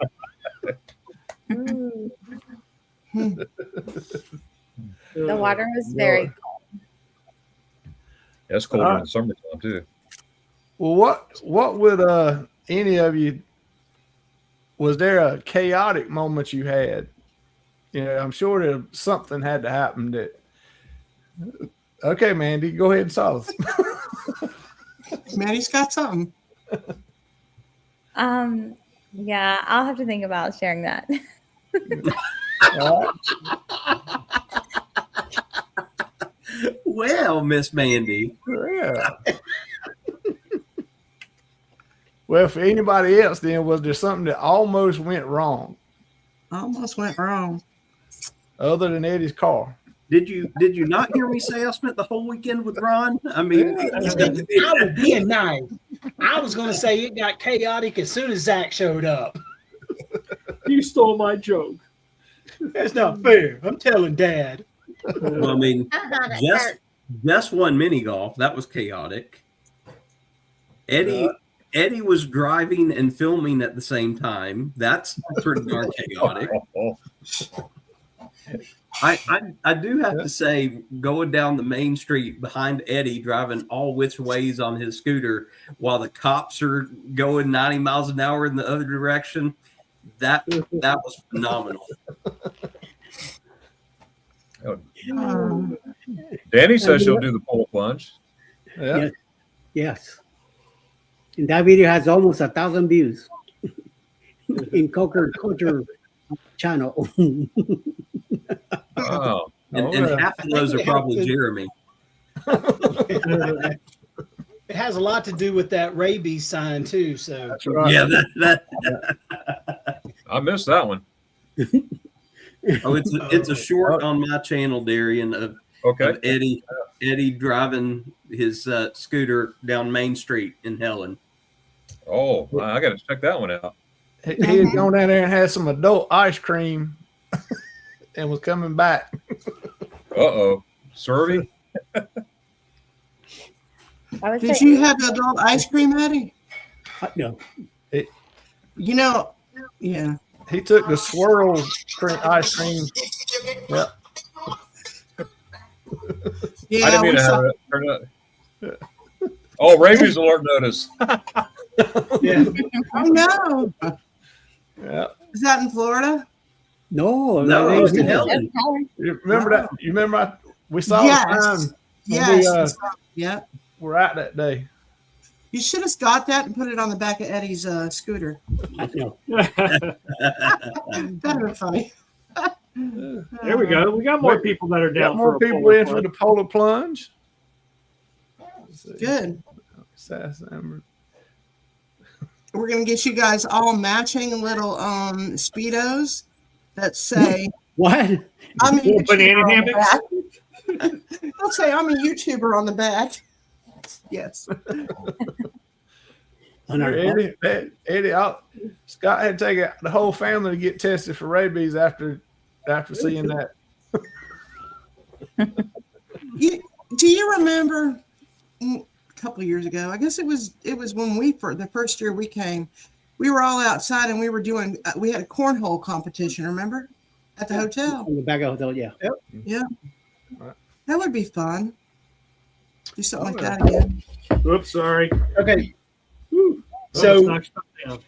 The water was very cold. That's cold in the summertime too. Well, what would any of you? Was there a chaotic moment you had? I'm sure that something had to happen that. Okay, Mandy, go ahead and solve it. Mandy's got something. Yeah, I'll have to think about sharing that. Well, Miss Mandy. Yeah. Well, for anybody else, then, was there something that almost went wrong? Almost went wrong. Other than Eddie's car. Did you not hear me say I spent the whole weekend with Ron? I mean, I was being nice. I was going to say it got chaotic as soon as Zach showed up. You stole my joke. That's not fair. I'm telling Dad. Well, I mean, just one mini golf. That was chaotic. Eddie was driving and filming at the same time. That's pretty darn chaotic. I do have to say, going down the main street behind Eddie, driving all which ways on his scooter while the cops are going 90 miles an hour in the other direction, that was phenomenal. Danny says she'll do the polar plunge. Yeah. Yes. And that video has almost 1,000 views in Coker Culture channel. Wow. And half of those are probably Jeremy. It has a lot to do with that rabies sign too. So That's right. Yeah, that. I missed that one. Oh, it's a short on my channel, Darian, of Eddie driving his scooter down Main Street in Helen. Oh, I got to check that one out. He had gone down there and had some adult ice cream and was coming back. Serving? Did you have adult ice cream, Eddie? No. You know, yeah. He took the swirl ice cream. Yep. Yeah, I didn't mean to have it. Turn it. Oh, rabies alert notice. Yeah. Oh no. Yeah. Is that in Florida? No, No, they it was used in to- Helen. You remember that? You remember we saw Yes. the sign when Yes. we Yeah. were out that day. You should have got that and put it on the back of Eddie's scooter. No. That'd be funny. There we go. We got more people that are Got down more for a people polar in for plunge. the polar plunge. Good. We're We're gonna get you guys all matching little speedos that say What? I'm a Little YouTuber banana on the hammocks? back. They'll say I'm a YouTuber on the back. Yes. Scott had to take the whole family to get tested for rabies after seeing that. Do you remember a couple of years ago? I guess it was when the first year we came. We were all outside and we were doing. We had a cornhole competition. Remember, at the hotel. In the back of the hotel, yeah. Yeah, that would be fun. Do something like that again. Oops, sorry. Okay. Oh, So it's knocked stuff down.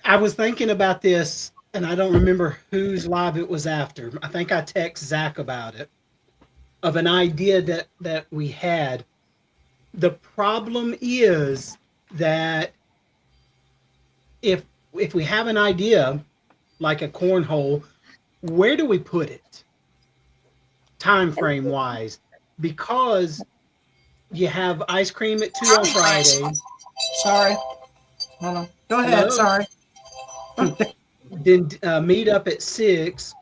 I was thinking about this, and I don't remember whose live it was after. I think I text Zach about it, of an idea that we had. The problem is that if we have an idea like a cornhole, where do we put it? Time frame wise, because you have ice cream at 2 on Friday. Sorry. Hold on. Go ahead. Hello? Sorry. Then meet up at 6.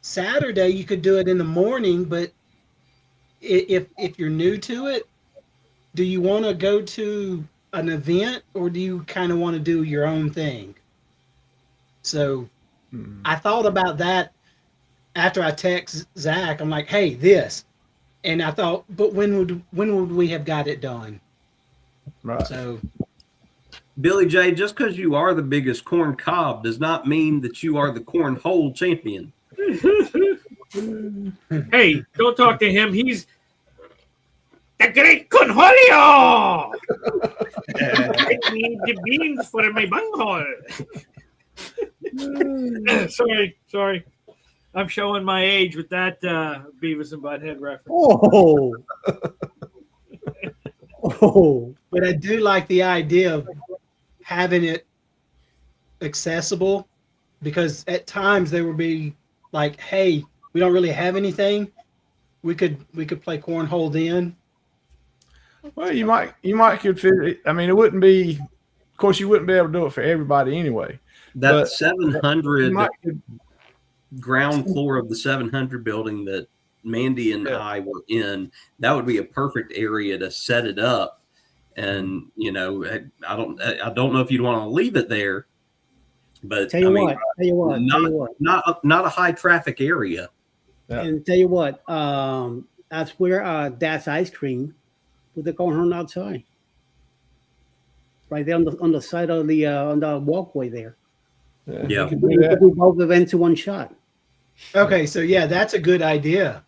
Saturday you could do it in the morning, but if you're new to it, do you want to go to an event or do you kind of want to do your own thing? So I thought about that after I text Zach. I'm like, hey, this. And I thought, but when would we have got it done? Right. So Billy J, just because you are the biggest corn cob does not mean that you are the cornhole champion. Hey, don't talk to him. He's the great cornholio. I need the beans for my bunghole. Sorry. I'm showing my age with that Beavis and Butthead reference. Oh. Oh. but I do like the idea of having it accessible, because at times they would be like, hey, we don't really have anything. We could play cornhole then. Well, you might could fit it. I mean, it wouldn't be. Of course, you wouldn't be able to do it for everybody anyway. That But 700 could, ground floor of the 700 building that Mandy and I were in, that would be a perfect area to set it up. And I don't know if you'd want to leave it there, but Tell you what. not a high traffic area. Yeah. And tell you what, that's where Dad's Ice Cream with the cornhole outside, right there on the side of the on the walkway there. Yeah. You could You do that. could do both events in one shot. Okay, so yeah, that's a good idea.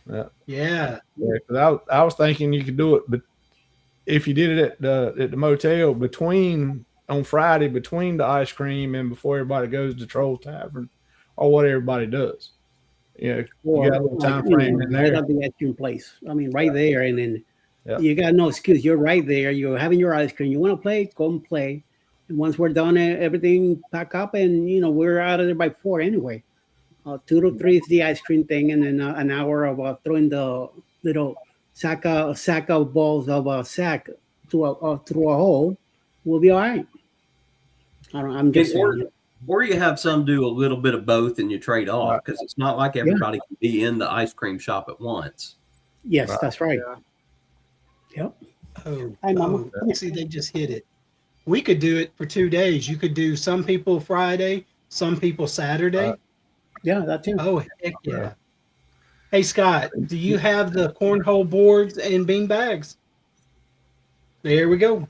Yeah. Yeah. Yeah, 'cause I was thinking you could do it, but if you did it at the motel on Friday between the ice cream and before everybody goes to Troll Tavern, or what everybody does, you got a little time frame in Right there. at the ice cream place. I mean, right there, and then Yeah. you got no excuse. You're right there. You're having your ice cream. You want to play? Go and play. And once we're done, everything pack up, and we're out of there by 4 anyway. 2 to 3 is the ice cream thing, and then an hour of throwing the little sack of balls of a sack through a hole. We'll be all right. I'm just saying. Or you have some do a little bit of both and you trade off, because it's not like everybody can be in the ice cream shop at once. Yes, that's right. Yep. Oh, Hi, Mama. see, they just hit it. we could do it for 2 days. You could do some people Friday, some people Saturday. Yeah, that too. Oh, heck yeah. Hey, Scott, do you have the cornhole boards and bean bags? There we go.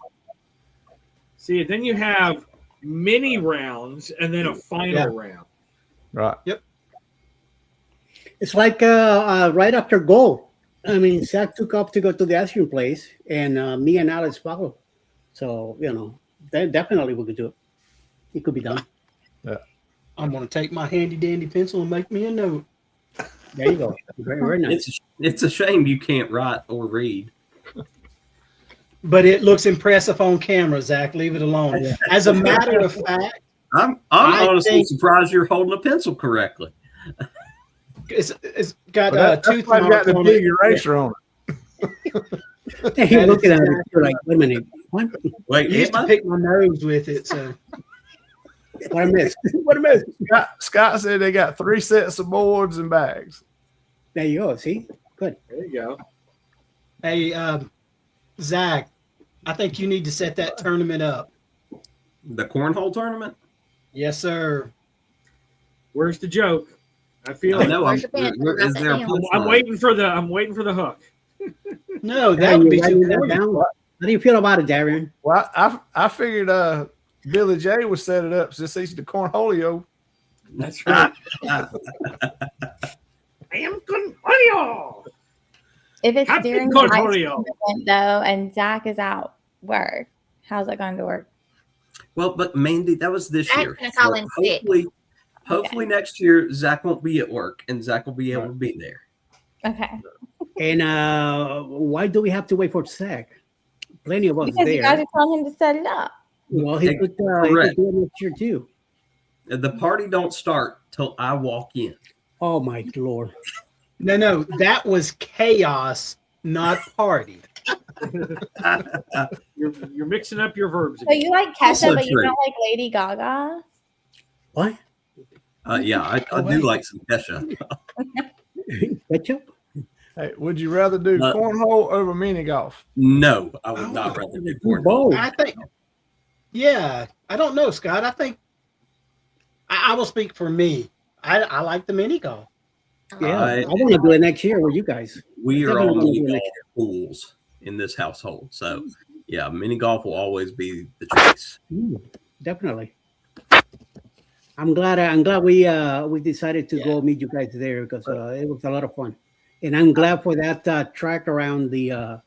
See, then you have mini rounds and then a final round. Right. Yep. It's like right after goal. I mean, Zach took off to go to the ice cream place, and me and Alex followed. So, definitely we could do it. It could be done. Yeah. I'm going to take my handy dandy pencil and make me a note. There you go. Very, very nice. It's a shame you can't write or read. But it looks impressive on camera, Zach. Leave it alone. Yeah. As a matter of fact, I'm honestly surprised you're holding a pencil correctly. it's got That's tooth why you got marks the on big it. eraser on it. Hey, you're looking at it. You're like, wait a minute. What? Wait, I used to pick my nose with it. So What I missed? What a mess. Scott said they got 3 sets of boards and bags. There you go. See? Good. There you go. Hey, Zach, I think you need to set that tournament up. The cornhole tournament? Yes, sir. Where's the joke? I feel I it. know. Where's your pencil? Is there a I'm punchline? I'm waiting for the hook. No, Yeah, that would be you're too writing that corny. down. How do you feel about it, Darian? Well, I figured Billy J would set it up since he's the cornholio. That's right. I am Conholio. If it's Captain during the ice cream Cornholio. event, though, and Zach is out work, how's that going to work? Well, but Mandy, that was this Zach's year. gonna call in sick. Hopefully next year Zach won't be at work and Zach will be able to be there. Okay. And why do we have to wait for Zach? Plenty of us Because you guys there. are telling him to set it up. Well, he could do it next year too. The party don't start till I walk in. Oh my Lord! No, that was chaos, not party. You're mixing up your verbs. So you like Also Kesha, but you true. don't like Lady Gaga? What? Yeah, I do like some Kesha. Ketchup? Hey, would you rather do cornhole over mini golf? No, I would not rather do cornhole. Both. I think, yeah, I don't know, Scott. I think I will speak for me. I like the mini golf. Yeah, I want to do it next year with you guys. We are Definitely all wanna mini do it golf next fools in this household. So, yeah, mini golf will always be the choice. Definitely. I'm glad we decided to go meet you guys there because it was a lot of fun, and I'm glad for that track around the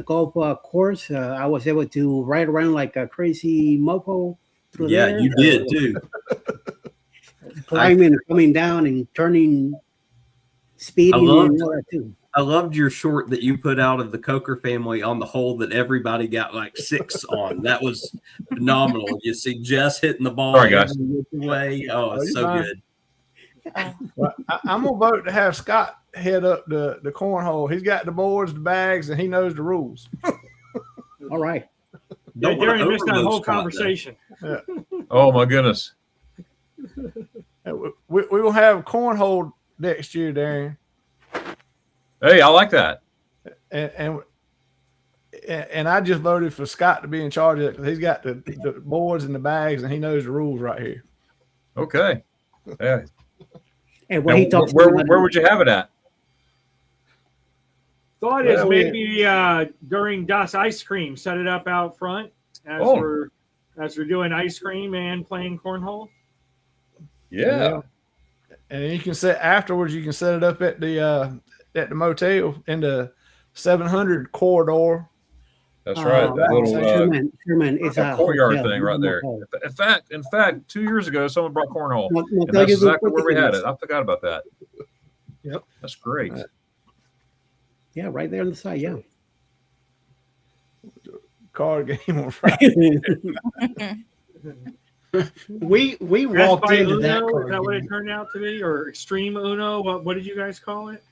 golf course. I was able to ride around like a crazy mofo through there. Yeah, you did too. Climbing, coming down, and turning, speeding, and all that too. I loved your short that you put out of the Coker family on the hole that everybody got like 6 on. That was phenomenal. You see Jess hitting the ball Sorry, guys. way. Oh, it's so fine. good. Well, I'm gonna vote to have Scott head up the cornhole. He's got the boards, the bags, and he knows the rules. All right. Yeah, Don't wanna Darren missed that overload whole Scott, though. conversation. Oh my goodness. We will have cornhole next year, Darren. Hey, I like that. And I just voted for Scott to be in charge of it because he's got the boards and the bags and he knows the rules right here. Okay. Yeah. And when he talks where would you have it at? Thought is Well, maybe during Das Ice Cream, set it up out front as Oh. we're doing ice cream and playing cornhole. Yeah. And then you can set afterwards. You can set it up at the motel in the 700 corridor. That's right. That little Sherman, it's that a courtyard hotel, thing right not a there. motel. In fact, 2 years ago, someone brought cornhole, Not and tell that's you exactly what where we it had is. it. I forgot about that. Yep. That's great. Yeah, right there on the side. Yeah. Card game on Friday. We Best walked by into Uno, that. is card that what game. it turned out to be? Or Extreme Uno? What did you guys call it?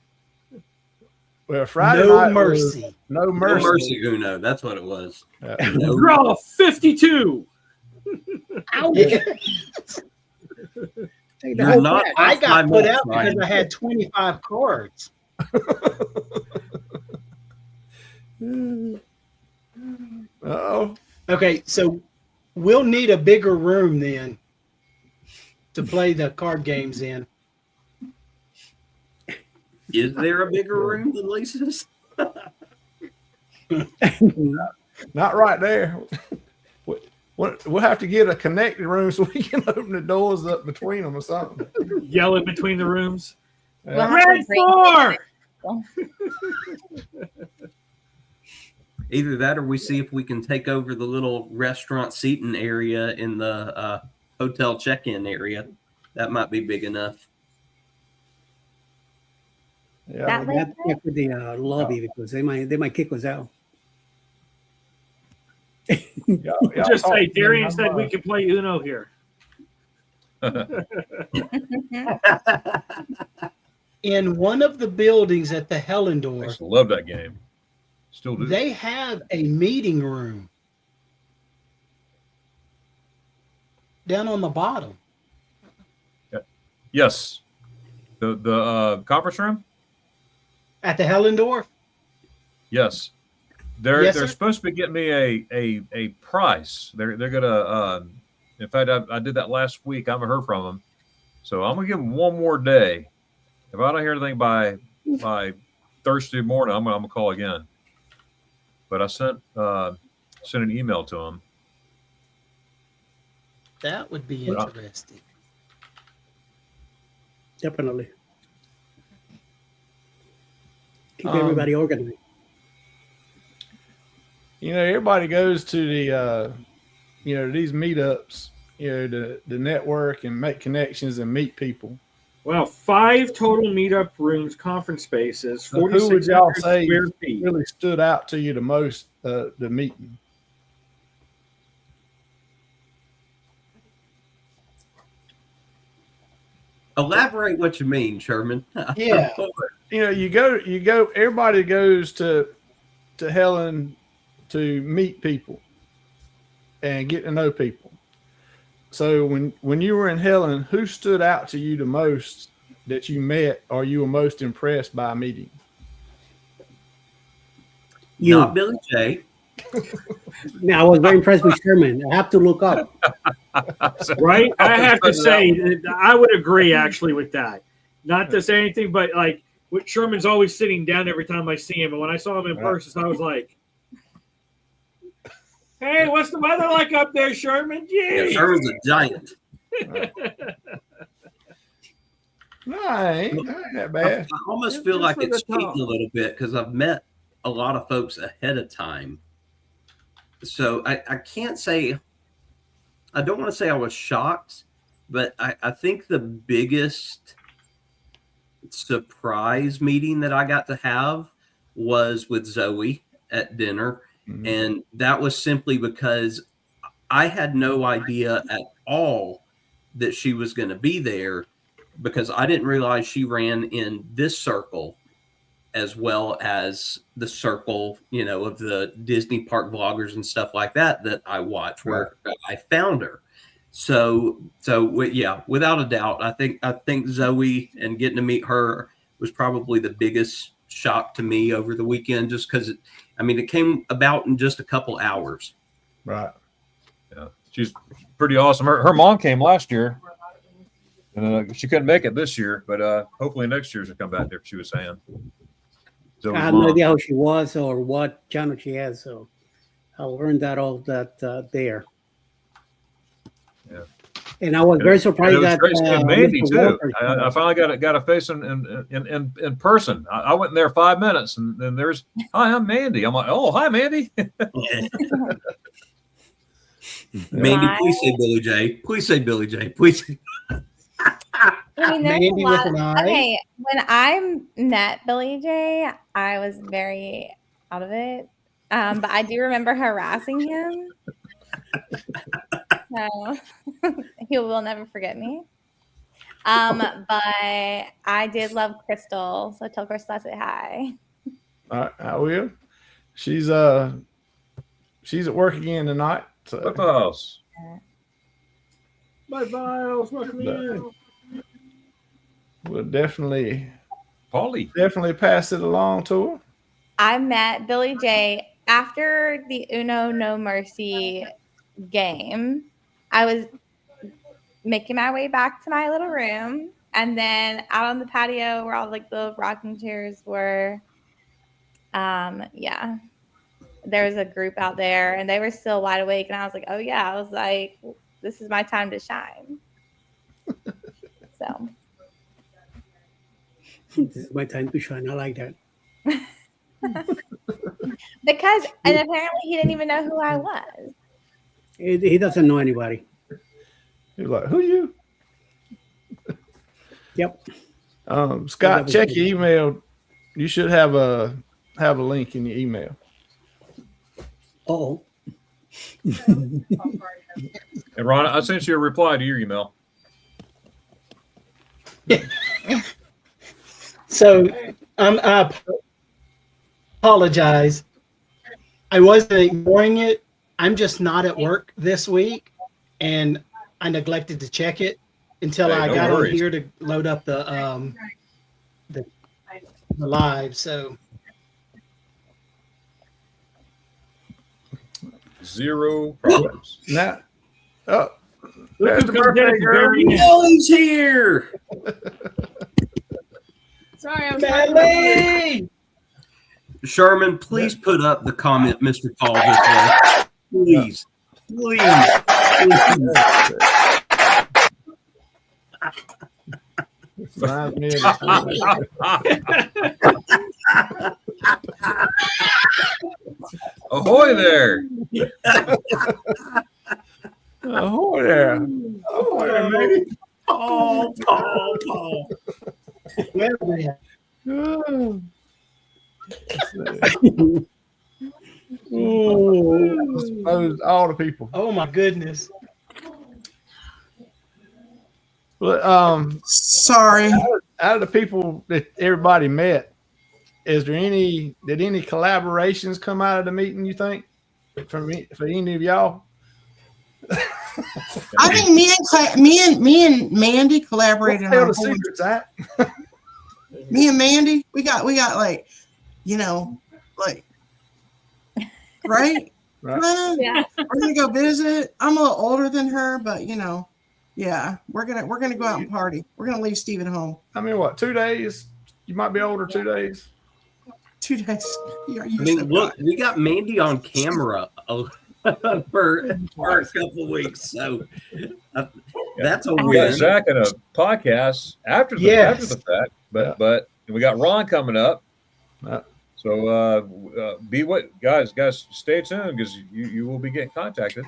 Well, Friday No night mercy. was no No mercy. mercy Uno. That's what it was. No- Draw 52. Ouch. Yeah. Take the You're whole not pack. I off got my put mark, out because Ryan. I had 25 cards. Oh, Okay, so we'll need a bigger room then to play the card games in. Is there a bigger room than Lisa's? Not right there. We'll have to get a connected room so we can open the doors up between them or something. Yelling between the rooms. We'll have Red to bring 4! Either that or we see if we can take over the little restaurant seating area in the hotel check-in area. That might be big enough. Yeah, That We have to later? check with the lobby because they might kick us out. y'all Just talk say, to me. Darian said we can play Uno here. In one of the buildings at the I Hellendorf, used to love that game. Still do. they have a meeting room down on the bottom. Yes. The conference room? At the Hellendorf? Yes. They're Yes, they're sir. supposed to be getting me a price. They're gonna in fact I did that last week. I haven't heard from them. So I'm gonna give them one more day. If I don't hear anything by Thursday morning, I'm gonna call again. But I sent an email to them. That would be Well, interesting. Definitely. Keep everybody organized. You know, everybody goes to the, these meetups, to network and make connections and meet people. Well, 5 total meetup rooms, conference spaces, So who would y'all 4,600 say square feet. really stood out to you the most, the meeting? Elaborate what you mean, Sherman. Yeah. You go, everybody goes to Helen to meet people and get to know people. So when you were in Helen, who stood out to you the most that you met or you were most impressed by meeting? You. Not Billy J. Now, I was very impressed with Sherman. I have to look up. Right? I have to say, I would agree actually with that. Not to say anything, but like Sherman's always sitting down every time I see him. And when I saw him in person, I was like, hey, what's the weather like up there, Sherman? Yeah, Jeez. Sherman's a giant. No, I ain't that bad. I almost feel like for the it's cheating top. a little bit because I've met a lot of folks ahead of time. So I can't say, I don't want to say I was shocked, but I think the biggest surprise meeting that I got to have was with Zoe at dinner. Mhm. And that was simply because I had no idea at all that she was going to be there because I didn't realize she ran in this circle as well as the circle, of the Disney park vloggers and stuff like that I watch where I found her. So yeah, without a doubt, I think Zoe and getting to meet her was probably the biggest shock to me over the weekend, just because it came about in just a couple hours. Right. Yeah, she's pretty awesome. Her mom came last year, and she couldn't make it this year, but hopefully next year she'll come back there. She was saying. So I have no idea how she was or what channel she has, so I'll learn that all there. Yeah. And I was very surprised it was that great seeing Mandy Mr. too. Walker I finally got a face in person. I went in there 5 minutes, and then there's, hi, I'm Mandy. I'm like, oh, hi, Mandy. Mandy, please say Billy J. Please say Billy J. Please. I mean, there's a Mandy with lot. an eye. Okay, when I met Billy J, I was very out of it. But I do remember harassing him. So he will never forget me. But I did love Crystal, so tell Crystal I say hi. All right, I will. She's at work again tonight. So Clubhouse. Bye, Biles. Welcome in. we'll definitely Paulie. pass it along to her. I met Billy J after the Uno No Mercy game, I was making my way back to my little room, and then out on the patio where all like the rocking chairs were, yeah, there was a group out there, and they were still wide awake, and I was like, oh yeah, I was like, this is my time to shine. So This is my time to shine. I like that. because, and apparently he didn't even know who I was. He doesn't know anybody. He's like, who you? Yep. Scott, check your email. You should have a link in your email. Oh. And Ron, I sent you a reply to your email. So I apologize. I wasn't ignoring it. I'm just not at work this week, and I neglected to check it until I got on here to load up the live. So Zero problems. Now, oh, Look there's who the comes in at birthday the girl. very end. Helen's here. Sorry, I'm Melly! Sherman, please put up the comment, Mr. Paul, this way. Please. Please. Reminds me of Ahoy there. Ahoy there. Ahoy there, baby. Paul. Oh. Exposed all the people. Oh my goodness. But sorry. out of the people that everybody met, did any collaborations come out of the meeting, you think? For any of y'all? I think me and Mandy collaborated on Tell a the whole- secrets, that. me and Mandy, we got like, like, right? Right. Yeah. We're gonna go visit. I'm a little older than her, but yeah, we're gonna go out and party. We're gonna leave Steve at home. I mean, what, 2 days? You might be older 2 days. 2 days. You're I mean, so look, kind. we got Mandy on camera for a couple weeks, so that's a We got win. Zach in a podcast after the fact, but we got Ron coming up. Yeah. So guys, stay tuned because you will be getting contacted.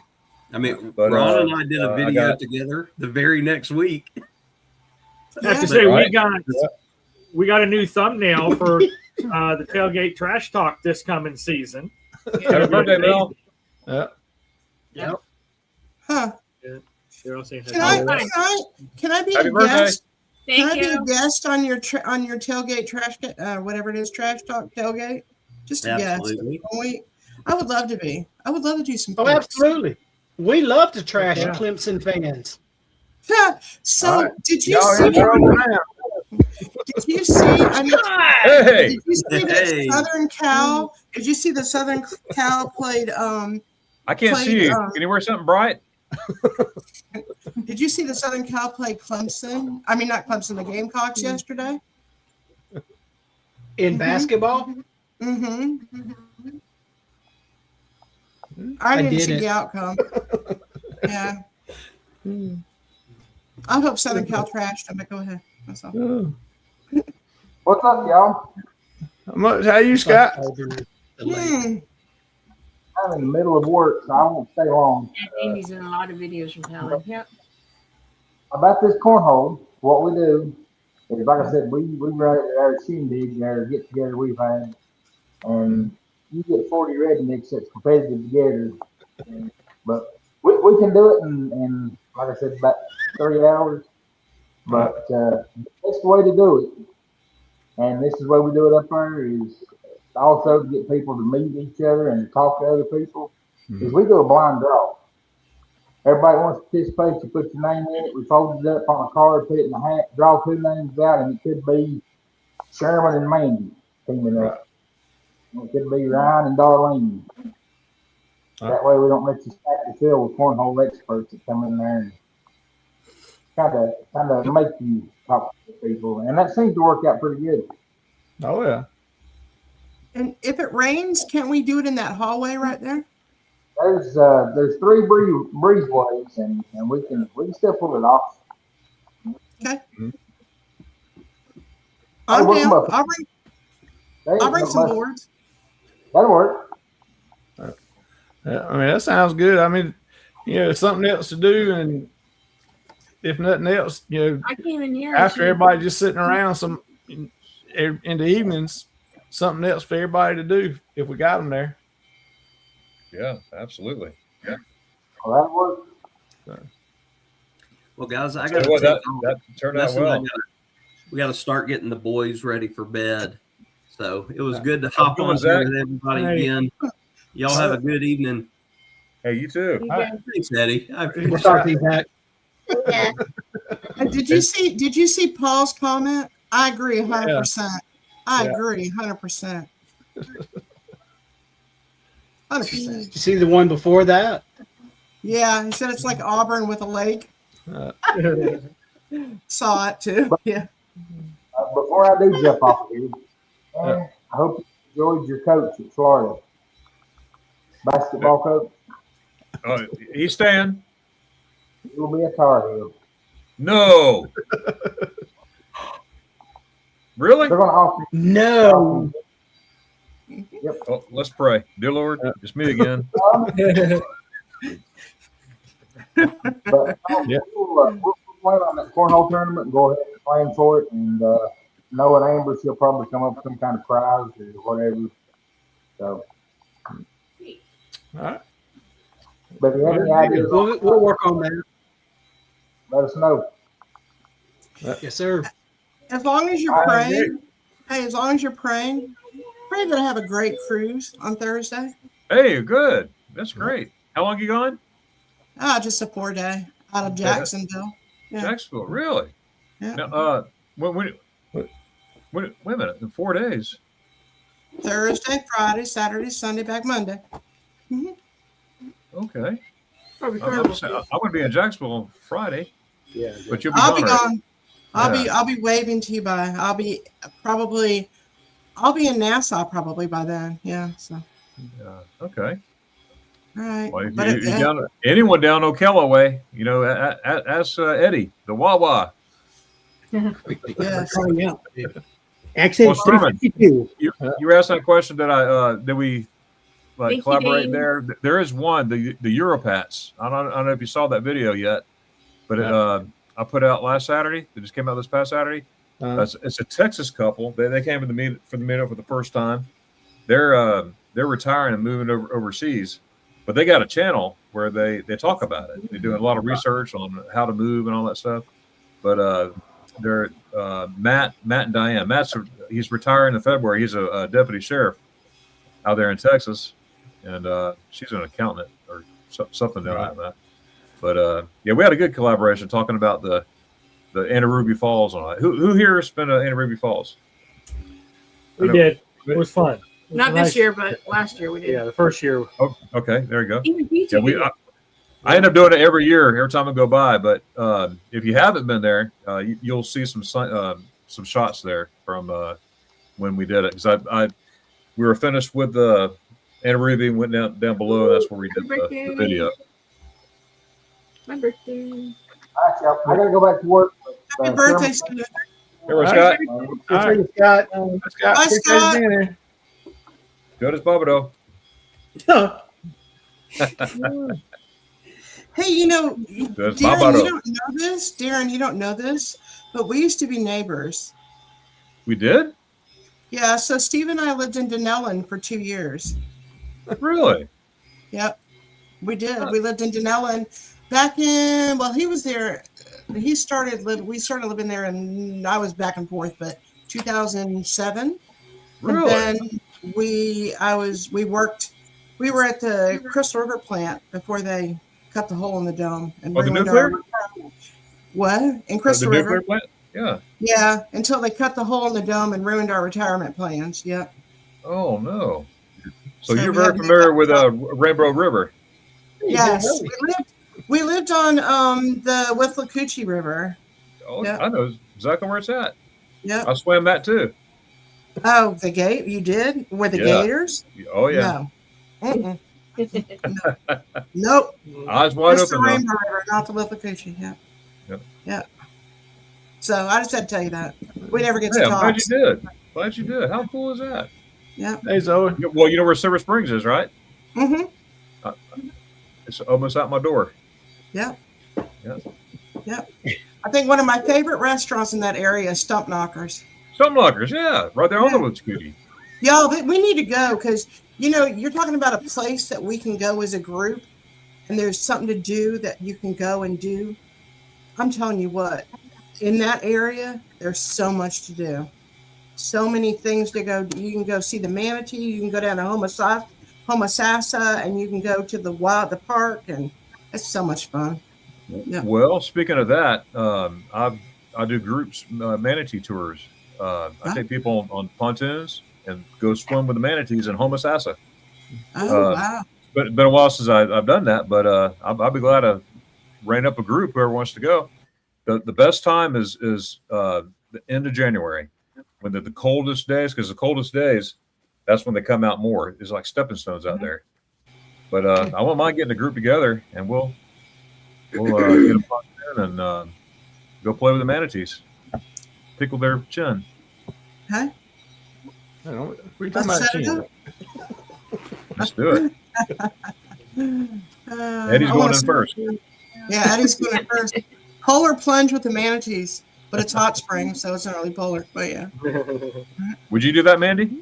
I mean, But, Ron and I did a I video got- together the very next week. I have to say, we got a new thumbnail for the Tailgate Trash Talk this coming season. Happy birthday, Mel. Yeah. Yep. Huh? Cheryl saying Can I be Happy a birthday. guest? Can Thank I be you. a guest on your tailgate trash whatever it is, trash talk tailgate? Just a Absolutely. guest. I would love to be. I would love to do some. Oh, things. absolutely. We love to trash Yeah. Clemson fans. Yeah. So All right. did you Y'all see? in trouble now. Did you see? I mean, Hey, did you see that Hey. Southern Cal? Did you see the Southern Cal played? I can't see you. Can you wear something bright? Did you see the Southern Cal play Clemson? I mean, not Clemson, the Gamecocks yesterday. In basketball? Mm-hmm. I didn't see didn't. the outcome. Yeah. I hope Southern Cal trashed them, but go ahead. That's all. What's up, y'all? How you, Scott? Hmm. I'm in the middle of work, so I won't stay long. Amy's in a lot of videos from Helen. Yep. About this cornhole, what we do is, like I said, we run our shindig, our get together we've had, and you get 40 rednecks that's competitive together. But we can do it in like I said, about 3 hours. But that's the way to do it. And this is the way we do it up there is also to get people to meet each other and talk to other people. Is we do a blind draw. Everybody wants to participate. You put your name in it. We fold it up on a card, put it in a hat, draw 2 names out, and it could be Sherman and Mandy teaming up. It could be Ryan and Darlene. That way we don't let you stack the field with cornhole experts that come in there and kind of make you talk to people. And that seems to work out pretty good. Oh yeah. And if it rains, can't we do it in that hallway right there? There's 3 breezeways and we can still pull it off. Okay. Mm-hmm. I'm work 'em down. up. I'll bring some boards. That'll work. Yeah, I mean, that sounds good. I mean, something else to do, and if nothing else, I came in here. after everybody just sitting around in the evenings, something else for everybody to do if we got them there. Yeah, absolutely. Yeah. Well, that'll work. Well, guys, I Tell got you what, to that turned out well. We got to start getting the boys ready for bed. So it was Yeah. good to hop doing, on Zach? here with everybody Hey. again. Y'all have a good evening. Hey, you too. You guys- Thanks, Eddie. I We'll appreciate talk to you back. Yeah. Did you see Paul's comment? I agree 100%. I Yeah. agree 100%. 100%. Did you see the one before that? Yeah, he said it's like Auburn with a lake. Saw it too. Yeah. Before I do jump off of here, I hope you enjoyed your coach at Florida. Basketball coach. Oh, he's staying. He will be a Tar Heel. No. Really? They're going to offer No. Oh, let's pray. Dear Lord, it's me again. But we'll play on that cornhole tournament and go ahead and plan for it. And knowing Amber, she'll probably come up with some kind of prize or whatever. So, All right. but if you have any ideas, We'll work on that. let us know. Yes, sir. As long as you're I praying, hey, as long as you're praying, pray that I have a great cruise on Thursday. Hey, good. That's great. How long you gone? Just a 4-day out of Jacksonville. Yeah. Jacksonville, really? Yeah. Now, wait a minute. In 4 days. Thursday, Friday, Saturday, Sunday, back Monday. Okay. Probably I'm going to be in Jacksonville on Friday. Yeah. But you'll be I'll be right? gone. I'll be waving to you by. I'll be in Nassau probably by then. Yeah. So. Okay. All right. Well, if But you down, anyone down Ocala way, ask Eddie, the Wawa. yes. Oh, yeah. Exit Well, Sherman, 52. you were asking that question. Did we Thank you, collaborate Dane. there? There is one, the Europats. I don't know if you saw that video yet, but I put out last Saturday. It just came out this past Saturday. It's a Texas couple. They came to the meet for the first time. They're retiring and moving overseas, but they got a channel where they talk about it. They're doing a lot of research on how to move and all that stuff. But they're Matt and Diane. He's retiring in February. He's a deputy sheriff out there in Texas, and she's an accountant or something like that. But we had a good collaboration talking about the Anaruby Falls and all that. Who here has been to Anaruby Falls? We did. It was fun. It was Not nice. this year, but last year we did. Yeah, the first year. Oh, okay, there you go. Even BJ Yeah, did it. I end up doing it every year, every time I go by. But if you haven't been there, you'll see some shots there from when we did it. Because we were finished with the Anaruby, went down below. That's where we did the video. My birthday. Actually, I got to go back to work. Happy birthday, Scott. Here, Scott. All right. Scott. Scott, Bye, appreciate Scott. you being here. Good as Bobado. Hey, That's Darren, Bobado. you don't know this. Darren, you don't know this, but we used to be neighbors. We did? Yeah, so Steve and I lived in Denellen for 2 years. Really? Yep, we did. We lived in Denellen back in. Well, he was there. We started living there, and I was back and forth, but 2007. Really? And then we were at the Crystal River plant before they cut the hole in the dome and Oh, the ruined nuclear? what in Crystal the River. nuclear plant? Yeah. Yeah, until they cut the hole in the dome and ruined our retirement plans. Yep. Oh no! So So you're we very had to make familiar that with stop. Rainbow River. Yes, we lived on the Withlacoochee River. Oh, Yep. I know exactly where it's at. Yep. I swam that too. Oh, the gate you did with the Yeah. Gators? Oh yeah. No. Mm-mm. No. Nope. Eyes wide Just the open though. Rainbow River, not the Withlacoochee. Yep. Yep. Yeah. So I just had to tell you that. We never get Hey, to I'm glad talk. you did. Glad you did. How cool is that? Yeah. Hey, Zoe. Well, you know where Silver Springs is, right? Mm-hmm. It's almost out my door. Yep. Yeah. Yep. I think one of my favorite restaurants in that area is Stump Knockers. Stump Knockers, yeah, right there on the Yeah. Withlacoochee. Y'all, we need to go because, you're talking about a place that we can go as a group and there's something to do that you can go and do. I'm telling you what, in that area, there's so much to do. So many things to go. You can go see the manatee. You can go down to Homosassa, and you can go to the park, and it's so much fun. Yeah. Well, speaking of that, I do groups manatee tours. I take people on pontoons and go swim with the manatees in Homosassa. Oh, wow. But it's been a while since I've done that, but I'll be glad to rein up a group whoever wants to go. The best time is the end of January, when the coldest days, because the coldest days, that's when they come out more. It's like stepping stones out there. But I won't mind getting a group together, and we'll get a pontoon and go play with the manatees, tickle their chin. Huh? We talking about chin. Let's do it. Eddie's going in first. Yeah, Eddie's going in first. Polar plunge with the manatees, but it's hot spring, so it's not really polar. But yeah. Would you do that, Mandy?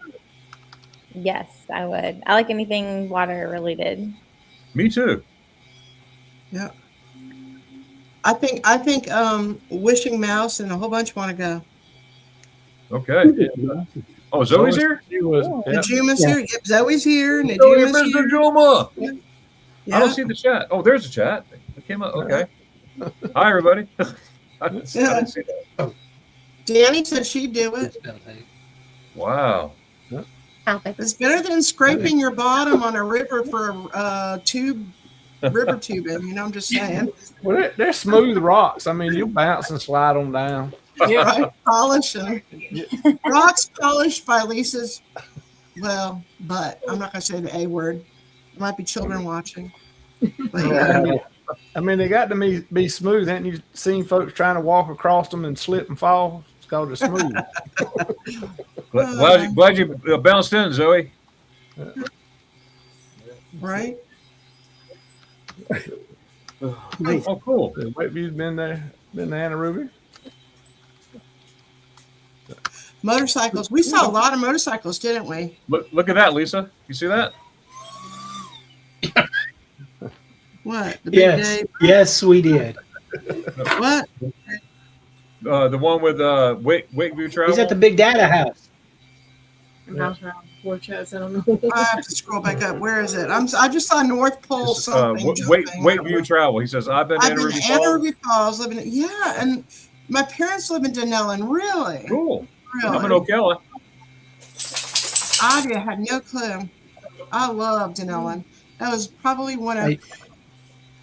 Yes, I would. I like anything water related. Me too. Yeah. I think Wishing Mouse and a whole bunch want to go. Okay. Oh, Zoe's here? Najuma's here. Yep, Zoe's here. Zoe, Najuma's Mr. here. Juma. Yeah. I don't see the chat. Oh, there's a chat. It came up. Okay. Hi, everybody. I didn't see that. Danny said she'd do it. Wow. It's better than scraping your bottom on a river for river tubing. I'm just saying. Well, they're smooth rocks. I mean, you'll bounce and slide them down. Right? Polishing. Rocks polished by Lisa's. Well, but I'm not going to say the A word. There might be children watching. But yeah. I mean, they got to be smooth. Haven't you seen folks trying to walk across them and slip and fall? It's called a smooth. Glad you bounced in, Zoe. Right? Oh, cool. Wakeview's been there, Anna Ruby. Motorcycles. We saw a lot of motorcycles, didn't we? Look at that, Lisa. You see that? What? The big Yes, day? yes, we did. What? The one with Wakeview Travel. He's at the Big Data house. Mouse around four chats. I don't know. I have to scroll back up. Where is it? I just saw North Pole something. Wakeview Travel. He says, I've been to I've been to Anna Ruby Falls. Yeah, and my parents live in Denellen. Really? Cool. Really? I'm in Ocala. I had no clue. I love Denellen. That was probably one of.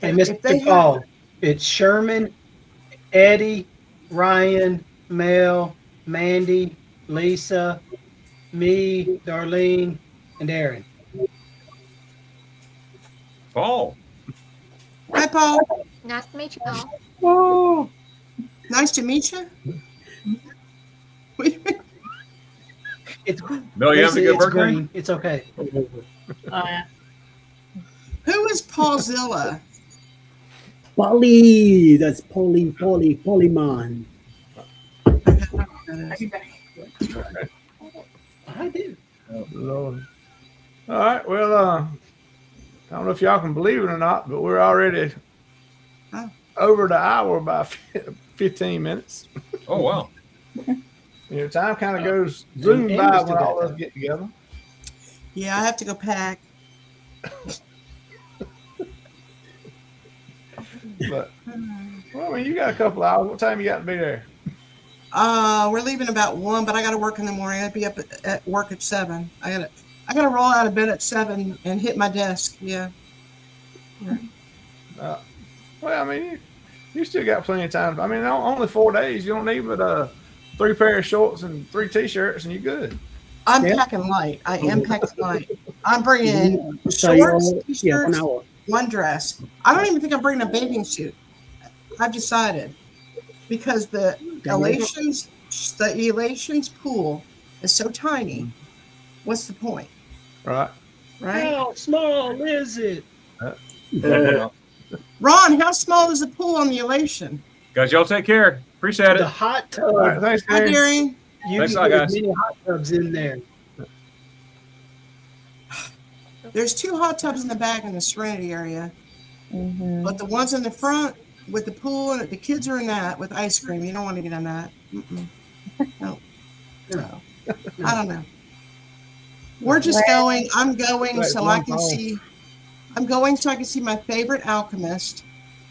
Hey, Mr. Paul, it's Sherman, Eddie, Ryan, Mel, Mandy, Lisa, me, Darlene, and Aaron. Paul. Hi, Paul. Nice to meet you, Paul. Oh, nice to meet you. It's No, you having a good birthday? green. It's okay. Who is Paulzilla? Polly, that's Polymon. I do. Oh, Lord. All right. Well, I don't know if y'all can believe it or not, but we're already over the hour by 15 minutes. Oh, wow. Time kind of goes zoom by when all of us get together. Yeah, I have to go pack. But, well, I mean, you got a couple hours. What time you got to be there? We're leaving about 1, but I got to work in the morning. I'd be up at work at 7. I gotta roll out of bed at 7 and hit my desk. Yeah. Well, I mean, you still got plenty of time. I mean, only 4 days. You don't need but 3 pair of shorts and 3 t-shirts, and you're good. I'm Yeah. packing light. I am packing light. I'm bringing So you're shorts, all- yeah, 1 t-shirts, hour. 1 dress. I don't even think I'm bringing a bathing suit. I've decided because the Elations pool is so tiny. What's the point? Right. Right? How small is it? Ron, how small is the pool on the Elation? Guys, y'all take care. Appreciate The it. hot tub. All right, thanks, Hi, Gary. Gary. You Thanks can a lot, get guys. as many hot tubs in there. There's 2 hot tubs in the back in the Serenity area, but the ones in the front with the pool and the kids are in that with ice cream. You don't want to get in that. Mm-mm. No. I don't know. We're just going. I'm going Right, so one I can phone. see. I'm going so I can see my favorite alchemist.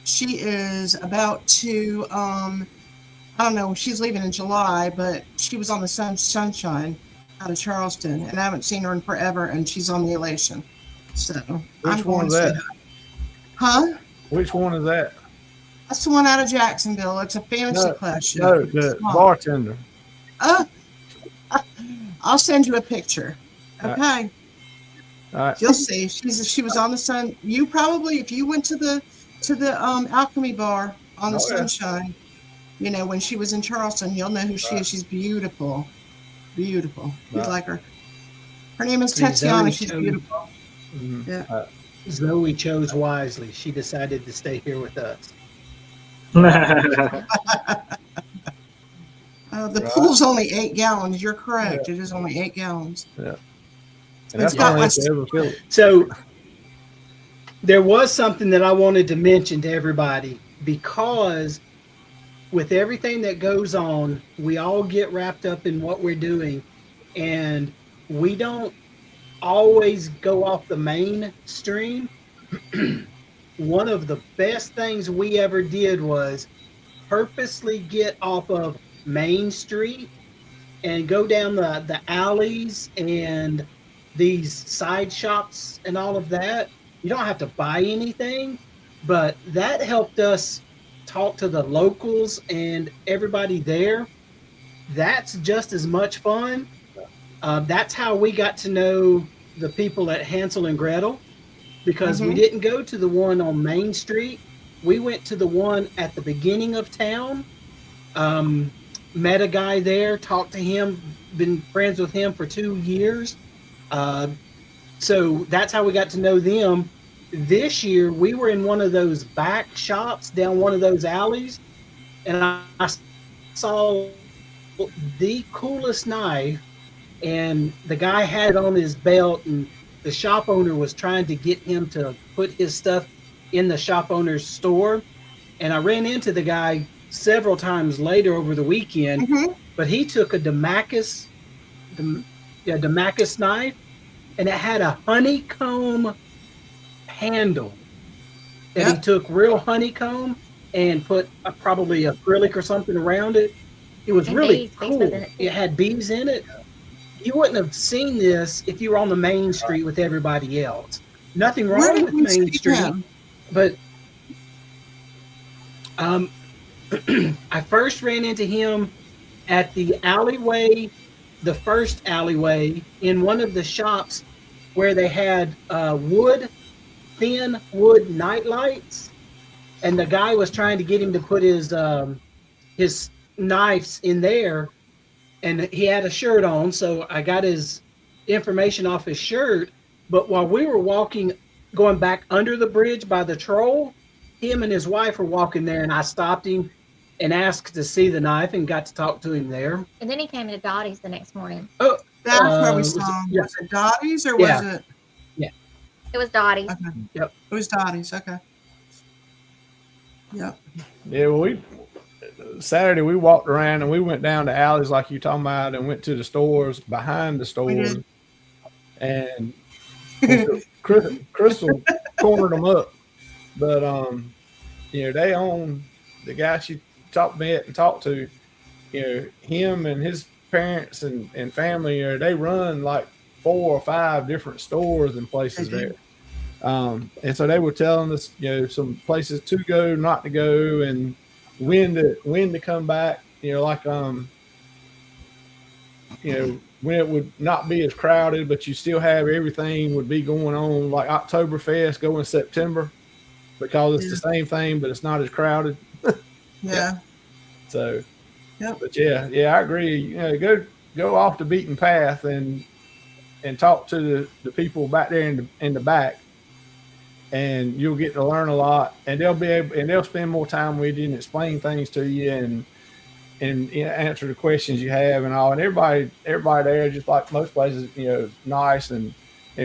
She is about to. I don't know. She's leaving in July, but she was on the Sunshine out of Charleston, and I haven't seen her in forever. And she's on the Elation. So I'm Which going one is to say that? hi. Huh? Which one is that? That's the one out of Jacksonville. It's a fantasy class show. No, the bartender. I'll send you a picture. Okay. All right. You'll see. She was on the sun. You probably, if you went to the Alchemy bar on the Sunshine, you know, when she was in Charleston, you'll know who she is. She's beautiful. Beautiful. You'd like her. Her name is Tatiana. She's beautiful. Mhm. Yeah. Zoe chose wisely. She decided to stay here with us. The pool's only 8 gallons. You're correct. It is only 8 gallons. Yeah. And that's got my So there was something that I wanted to mention to everybody, because with everything that goes on, we all get wrapped up in what we're doing, and we don't always go off the mainstream. One of the best things we ever did was purposely get off of Main Street and go down the alleys and these side shops and all of that. You don't have to buy anything, but that helped us talk to the locals and everybody there. That's just as much fun. That's how we got to know the people at Hansel and Gretel, because we didn't go to the one on Main Street. We went to the one at the beginning of town. Met a guy there, talked to him, been friends with him for 2 years. So that's how we got to know them. This year, we were in one of those back shops down one of those alleys, and I saw the coolest knife, and the guy had it on his belt, and the shop owner was trying to get him to put his stuff in the shop owner's store. And I ran into the guy several times later over the weekend, but he took a Damascus knife, and it had a honeycomb handle that he took real honeycomb and put probably acrylic or something around it. It was really cool. It had bees in it. You wouldn't have seen this if you were on the main street with everybody else. Nothing wrong with Main Street, but I first ran into him at the alleyway, the first alleyway in one of the shops where they had thin wood night lights, and the guy was trying to get him to put his knives in there, and he had a shirt on, so I got his information off his shirt. But while we were going back under the bridge by the troll, him and his wife were walking there, and I stopped him and asked to see the knife and got to talk to him there. And then he came to Dottie's the next morning. Oh, that's where we saw him. Yeah. Was it Dottie's or was it? Yeah. It was Dottie's. Okay. Yep. It was Dottie's. Okay. Yep. Yeah, well, Saturday we walked around and we went down the alleys like you talking about, and went to the stores behind the stores, and Crystal cornered them up. But they own the guy she met and talked to. him and his parents and family, they run like 4 or 5 different stores and places there. And so they were telling us, some places to go, not to go, and when to come back. When it would not be as crowded, but you still have everything would be going on, like Oktoberfest go in September because it's the same thing, but it's not as crowded. Yeah. So, Yep. but yeah, I agree. Go off the beaten path and talk to the people back there in the back, and you'll get to learn a lot. And they'll spend more time with you and explain things to you and answer the questions you have and all. And everybody there, just like most places, nice and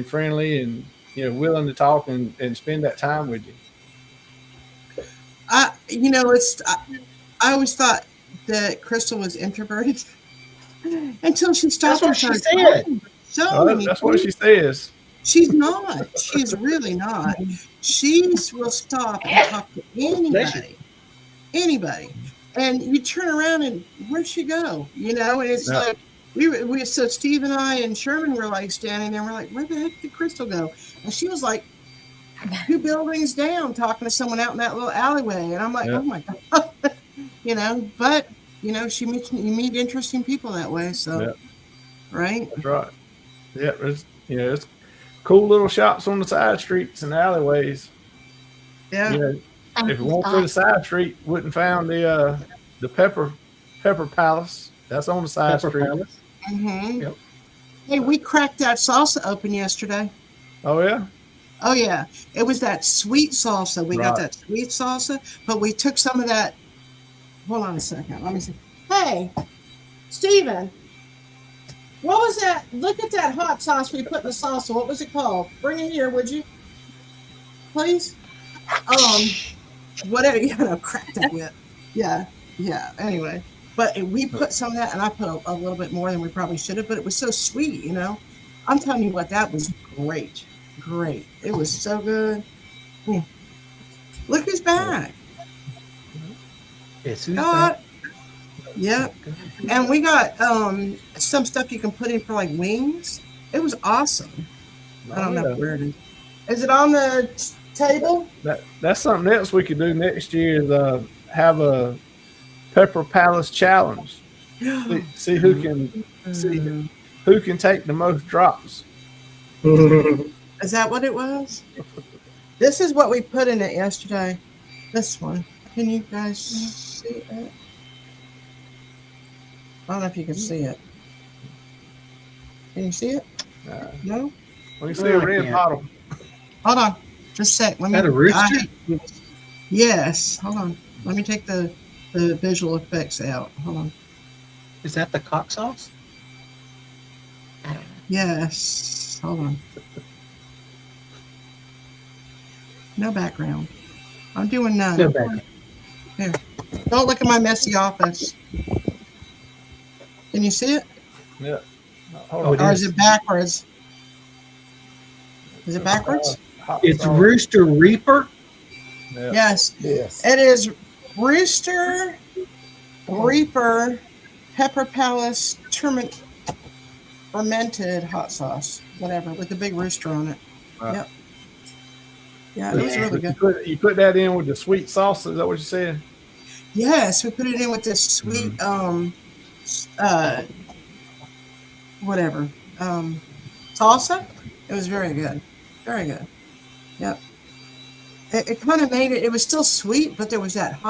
friendly and willing to talk and spend that time with you. I always thought that Crystal was introverted until she stopped. That's what she said. That's what she says. She's not. She's really not. She will stop and talk to anybody. And you turn around and where'd she go? And it's like so Steve and I and Sherman were like standing there and we're like, where the heck did Crystal go? And she was like 2 buildings down talking to someone out in that little alleyway. And I'm like, oh my God. But you meet interesting people that way. So right? That's right. Yeah, it's cool little shops on the side streets and alleyways. Yeah. If it weren't for the side street, wouldn't found the Pepper Palace. That's on the side street. Mm-hmm. Yep. Hey, we cracked that salsa open yesterday. Oh yeah. Oh yeah. It was that sweet salsa. We got that sweet salsa, but we took some of that. Hold on a second. Let me see. Hey, Steven, what was that? Look at that hot sauce we put in the salsa. What was it called? Bring it here, would you? Please. Whatever you crack that with. Yeah. Anyway, but we put some of that, and I put a little bit more than we probably should have, but it was so sweet, I'm telling you what, that was great. It was so good. Look who's back. Yes, who's back? Yep. And we got some stuff you can put in for like wings. It was awesome. I don't know where it is. Is it on the table? That's something else we could do next year is have a Pepper Palace challenge. See who can take the most drops. Is that what it was? This is what we put in it yesterday. This one. Can you guys see it? I don't know if you can see it. Can you see it? No? We can see a red bottle. Hold on. Just a sec. Let me. Is that a rooster? Yes. Hold on. Let me take the visual effects out. Hold on. Is that the cock sauce? Yes. Hold on. No background. I'm doing none. No background. Here. Don't look at my messy office. Can you see it? Yeah. Hold on. Or is it backwards? Is it backwards? It's Rooster Reaper. Yeah. Yes. It is Rooster Reaper Pepper Palace fermented hot sauce, whatever, with the big rooster on it. Right. Yep. Yeah, it was really good. You put that in with the sweet sauce. Is that what you said? Yes, we put it in with this sweet whatever salsa. It was very good. Very good. Yep. It kind of made it. It was still sweet, but there was that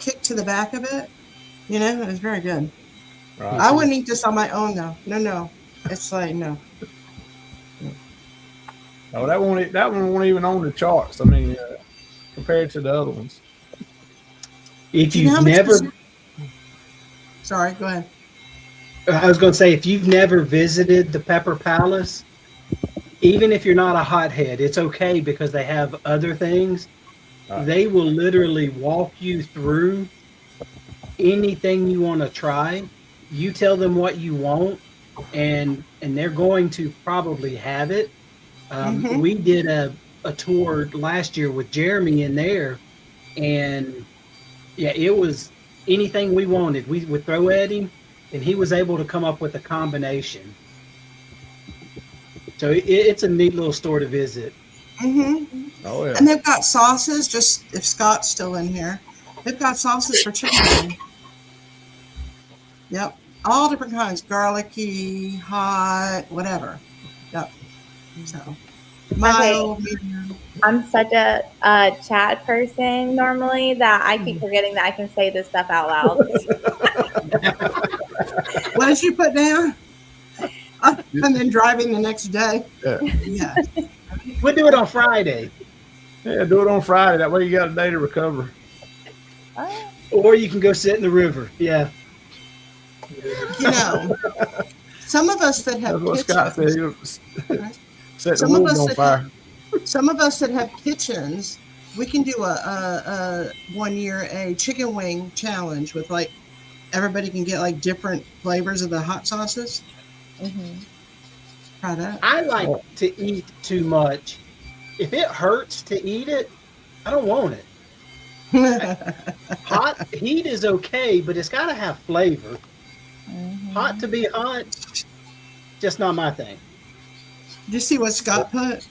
kick to the back of it. It was very good. Right. I wouldn't eat this on my own though. No. It's like no. Oh, that one won't even on the charts. I mean, compared to the other ones. If you've never, sorry, go ahead. I was going to say, if you've never visited the Pepper Palace, even if you're not a hothead, it's okay because they have other things. They will literally walk you through anything you want to try. You tell them what you want, and they're going to probably have it. We did a tour last year with Jeremy in there, and yeah, it was anything we wanted, we would throw at him, and he was able to come up with a combination. So it's a neat little store to visit. Mm-hmm. Oh yeah. And they've got sauces, just if Scott's still in here. They've got sauces for chicken wing. Yep. All different kinds. Garlicky, hot, whatever. Yep. So mild, medium. I'm such a chat person normally that I keep forgetting that I can say this stuff out loud. What did you put down? And then driving the next day. Yeah. We'll do it on Friday. Yeah, do it on Friday. That way you got a day to recover. Or you can go sit in the river. Yeah. You know, some of us that have That's what Scott said. kitchens, Set the some of wolves us on that fire. some of us that have kitchens, we can do a 1 year a chicken wing challenge with like everybody can get like different flavors of the hot sauces. Mm-hmm. Try that. I like to eat too much. If it hurts to eat it, I don't want it. Hot heat is okay, but it's got to have flavor. Mm-hmm. Hot to be hot, just not my thing. Did you see what Scott put?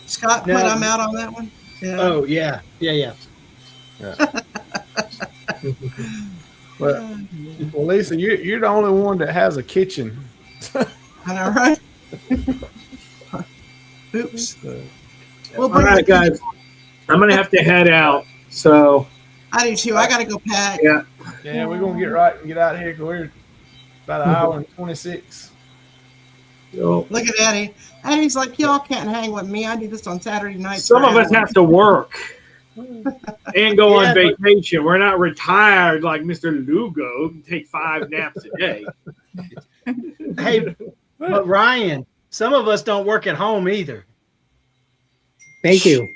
Scott put, No. I'm out on that one. Yeah. Oh yeah. Well, Lisa, you're the only one that has a kitchen. I know, right? Oops. All right, guys. I'm gonna have to head out. So I do too. I gotta go pack. yeah. Yeah, we're gonna get right and get out of here because we're about an hour and 26. So, Look at Eddie. Eddie's like, y'all can't hang with me. I do this on Saturday night. some of us have to work and go on vacation. We're not retired like Mr. Lugo and take 5 naps a day. Hey, but Ryan, some of us don't work at home either. Thank you.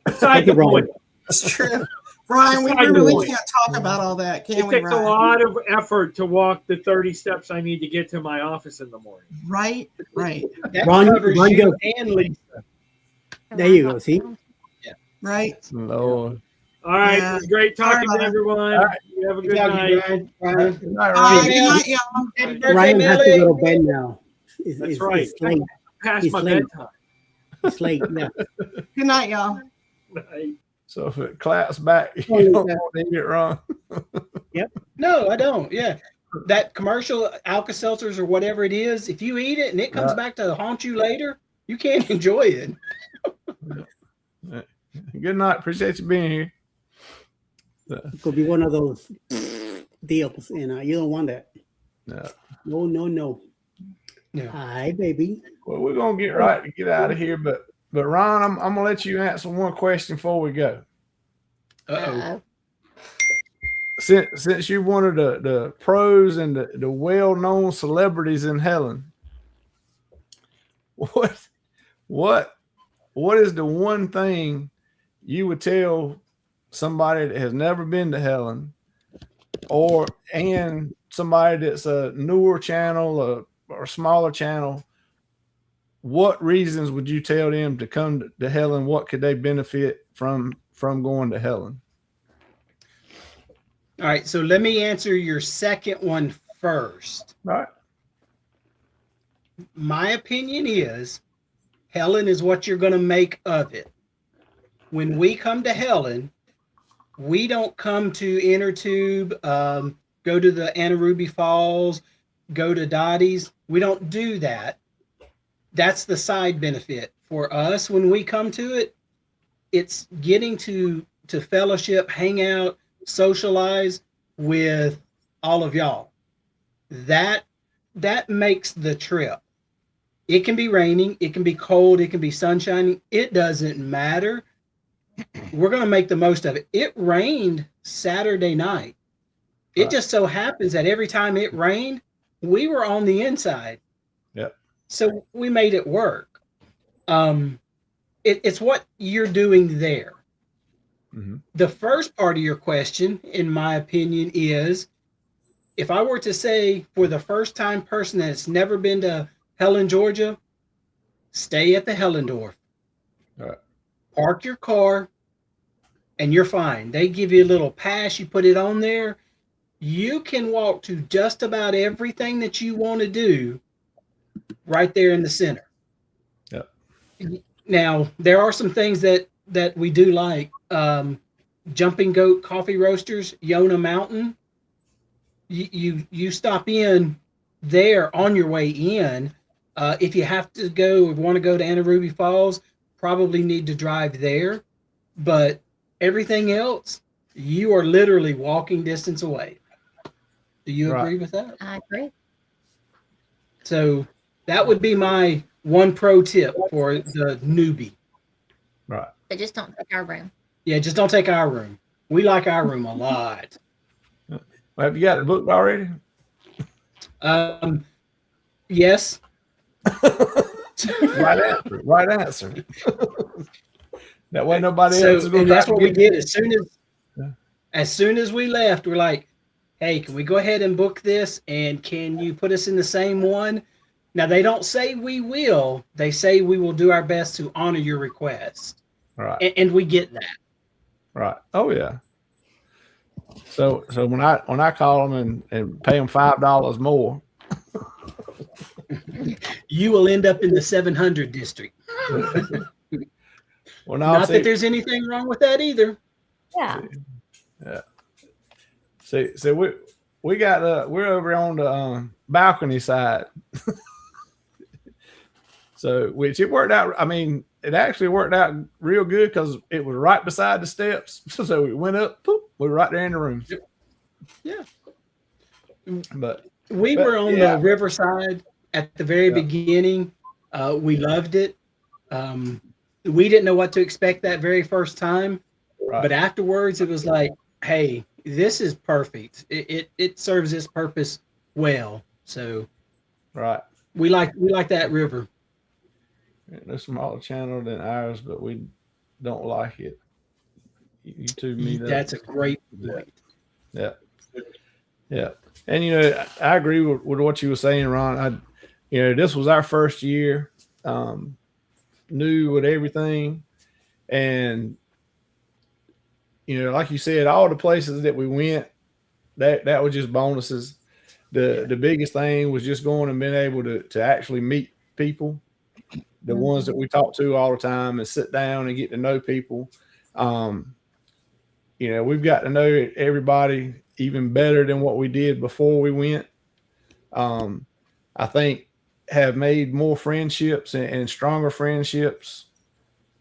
Beside the point. It's true. Ryan, we Beside the really point. can't talk about all that, can It we, takes a Ryan? lot of effort to walk the 30 steps I need to get to my office in the morning. Right, right, That Ron covers goes- you and Lisa. There you go. See? right. Lord. All right. Yeah. It was great talking Sorry to about everyone. All right. You have a Good good job, night. Ryan. Good night, Bye. Ryan. Good night, y'all. Happy birthday, Ryan has to Millie. go to bed now. That's right. It's late. Past He's my late. bedtime. It's late. Yeah. Good night, y'all. Night. So if it claps back, Oh, you don't yeah. want to eat it wrong. No, I don't. Yeah. That commercial Alka-Seltzers or whatever it is, if you eat it and it comes back to haunt you later, you can't enjoy it. Good night. Appreciate you being here. It could be one of those deals, and you don't want that. No. No. No. Hi, baby. Well, we're gonna get right to get out of here, but Ron, I'm gonna let you answer one question before we go. Uh-oh. Since you're one of the pros and the well-known celebrities in Helen, what is the one thing you would tell somebody that has never been to Helen, and somebody that's a newer channel or smaller channel? What reasons would you tell them to come to Helen? What could they benefit from going to Helen? All right. So let me answer your second one first. All right. My opinion is Helen is what you're going to make of it. When we come to Helen, we don't come to Inner Tube, go to the Anna Ruby Falls, go to Dottie's. We don't do that. That's the side benefit. For us, when we come to it, it's getting to fellowship, hang out, socialize with all of y'all. That makes the trip. It can be raining, it can be cold, it can be sunshiny. It doesn't matter. We're going to make the most of it. It rained Saturday night. It just so happens that every time it rained, we were on the inside. Yep. So we made it work. It's what you're doing there. Mm-hmm. The first part of your question, in my opinion, is if I were to say for the first time person that's never been to Helen, Georgia, stay at the Hellendorf. All right. Park your car, and you're fine. They give you a little pass, you put it on there. You can walk to just about everything that you want to do right there in the center. Yep. Now, there are some things that we do like. Jumping Goat Coffee Roasters, Yona Mountain. You stop in there on your way in. If you have to go, want to go to Anaruby Falls, probably need to drive there. But everything else, you are literally walking distance away. Do you agree with that? I agree. So that would be my one pro tip for the newbie. Right. But just don't take our room. Yeah, just don't take our room. We like our room a lot. Well, have you got it booked already? Yes. Right answer. Right answer. That way nobody So, else is going and to. that's what we did as soon as we left. We're like, hey, can we go ahead and book this? And can you put us in the same one? Now, they don't say we will. They say we will do our best to honor your request. Right. And we get that. Right. Oh yeah. So when I call them and pay them $5 more, you will end up in the 700 district. Well, not that there's anything wrong with that either. Yeah. Yeah. See, we got we're over on the balcony side. So which it worked out. I mean, it actually worked out real good because it was right beside the steps. So we went up, poof, we were right there in the room. Yeah. But we were on the riverside at the very beginning. We loved it. We didn't know what to expect that very first time, but afterwards it was like, hey, this is perfect. It serves its purpose well. So we like that river. It's a smaller channel than ours, but we don't like it. You two meet up. That's a great point. Yeah. Yeah. And I agree with what you were saying, Ron. This was our first year, new with everything. And like you said, all the places that we went, that was just bonuses. The biggest thing was just going and being able to actually meet people, the ones that we talk to all the time, and sit down and get to know people. We've got to know everybody even better than what we did before we went. I think have made more friendships and stronger friendships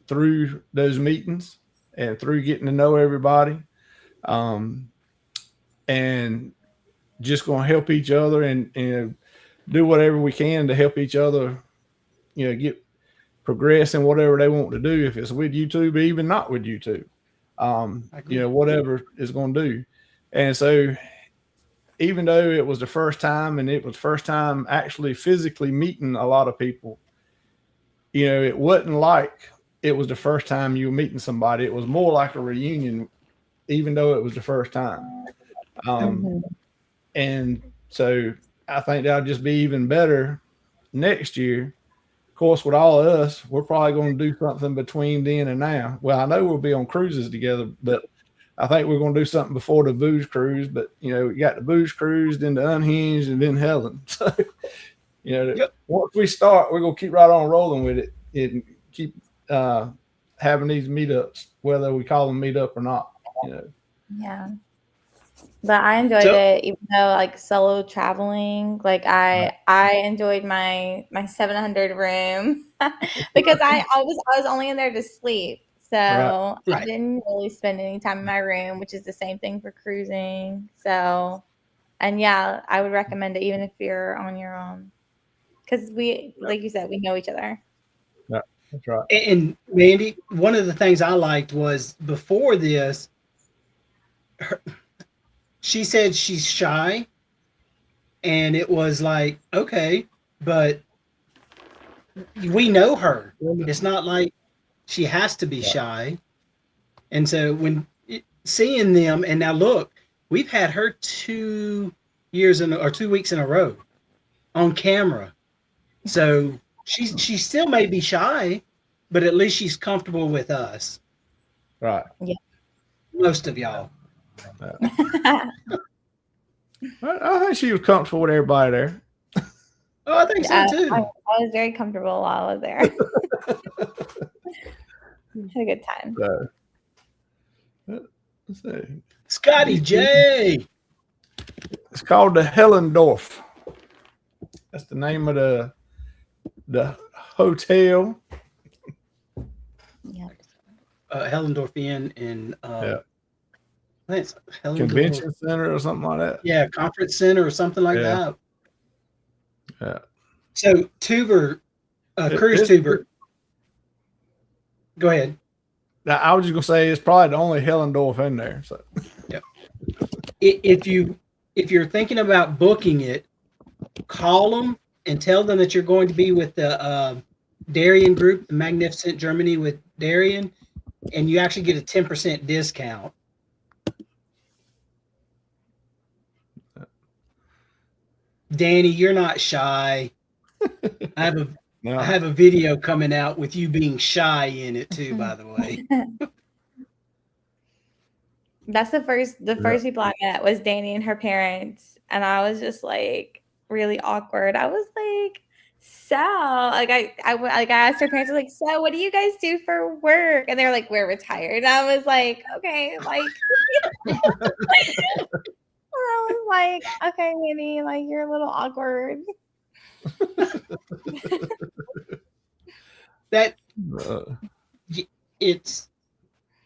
through those meetings and through getting to know everybody. And just going to help each other and do whatever we can to help each other, get progress in whatever they want to do. If it's with YouTube, even not with YouTube, whatever is going to do. And so even though it was the first time and it was first time actually physically meeting a lot of people, it wasn't like it was the first time you were meeting somebody. It was more like a reunion, even though it was the first time. And so I think that'll just be even better next year. Of course, with all of us, we're probably going to do something between then and now. Well, I know we'll be on cruises together, but I think we're going to do something before the booze cruise. But, we got the booze cruise, then the unhinged, and then Helen. So, once we start, we're going to keep right on rolling with it and keep having these meetups, whether we call them meetup or not. Yeah. But I enjoyed it, even though solo traveling. I enjoyed my 700 room because I was only in there to sleep, so I didn't really spend any time in my room, which is the same thing for cruising. So, and I would recommend it even if you're on your own, because we, like you said, we know each other. Yeah, that's right. And Mandy, one of the things I liked was before this. She said she's shy, and it was like, okay, but we know her. It's not like she has to be shy. And so when seeing them, and now look, we've had her 2 weeks in a row on camera. So she still may be shy, but at least she's comfortable with us. Right. Yeah. Most of y'all. I think she was comfortable with everybody there. Oh, I think so too. I was very comfortable while I was there. Had a good time. Let's see. Scotty J. It's called the Helendorf. That's the name of the hotel. Yeah. Hellendorf Inn in Yeah. I think it's Hellendorf. Convention center or something like that. Yeah, conference center or something like Yeah. that. Yeah. So Tuber, cruise tuber. Go ahead. Now, I was just gonna say it's probably the only Helendorf in there. So Yeah. If you're thinking about booking it, call them and tell them that you're going to be with the Darien group, the Magnificent Germany with Darien, and you actually get a 10% discount. Danny, you're not shy. I have a video coming out with you being shy in it too, by the way. That's the first people I met was Danny and her parents, and I was just like really awkward. I was like, so like I asked her parents, like, so what do you guys do for work? And they were like, we're retired. And I was like, okay, like I was like, okay, Danny, like you're a little awkward. That it's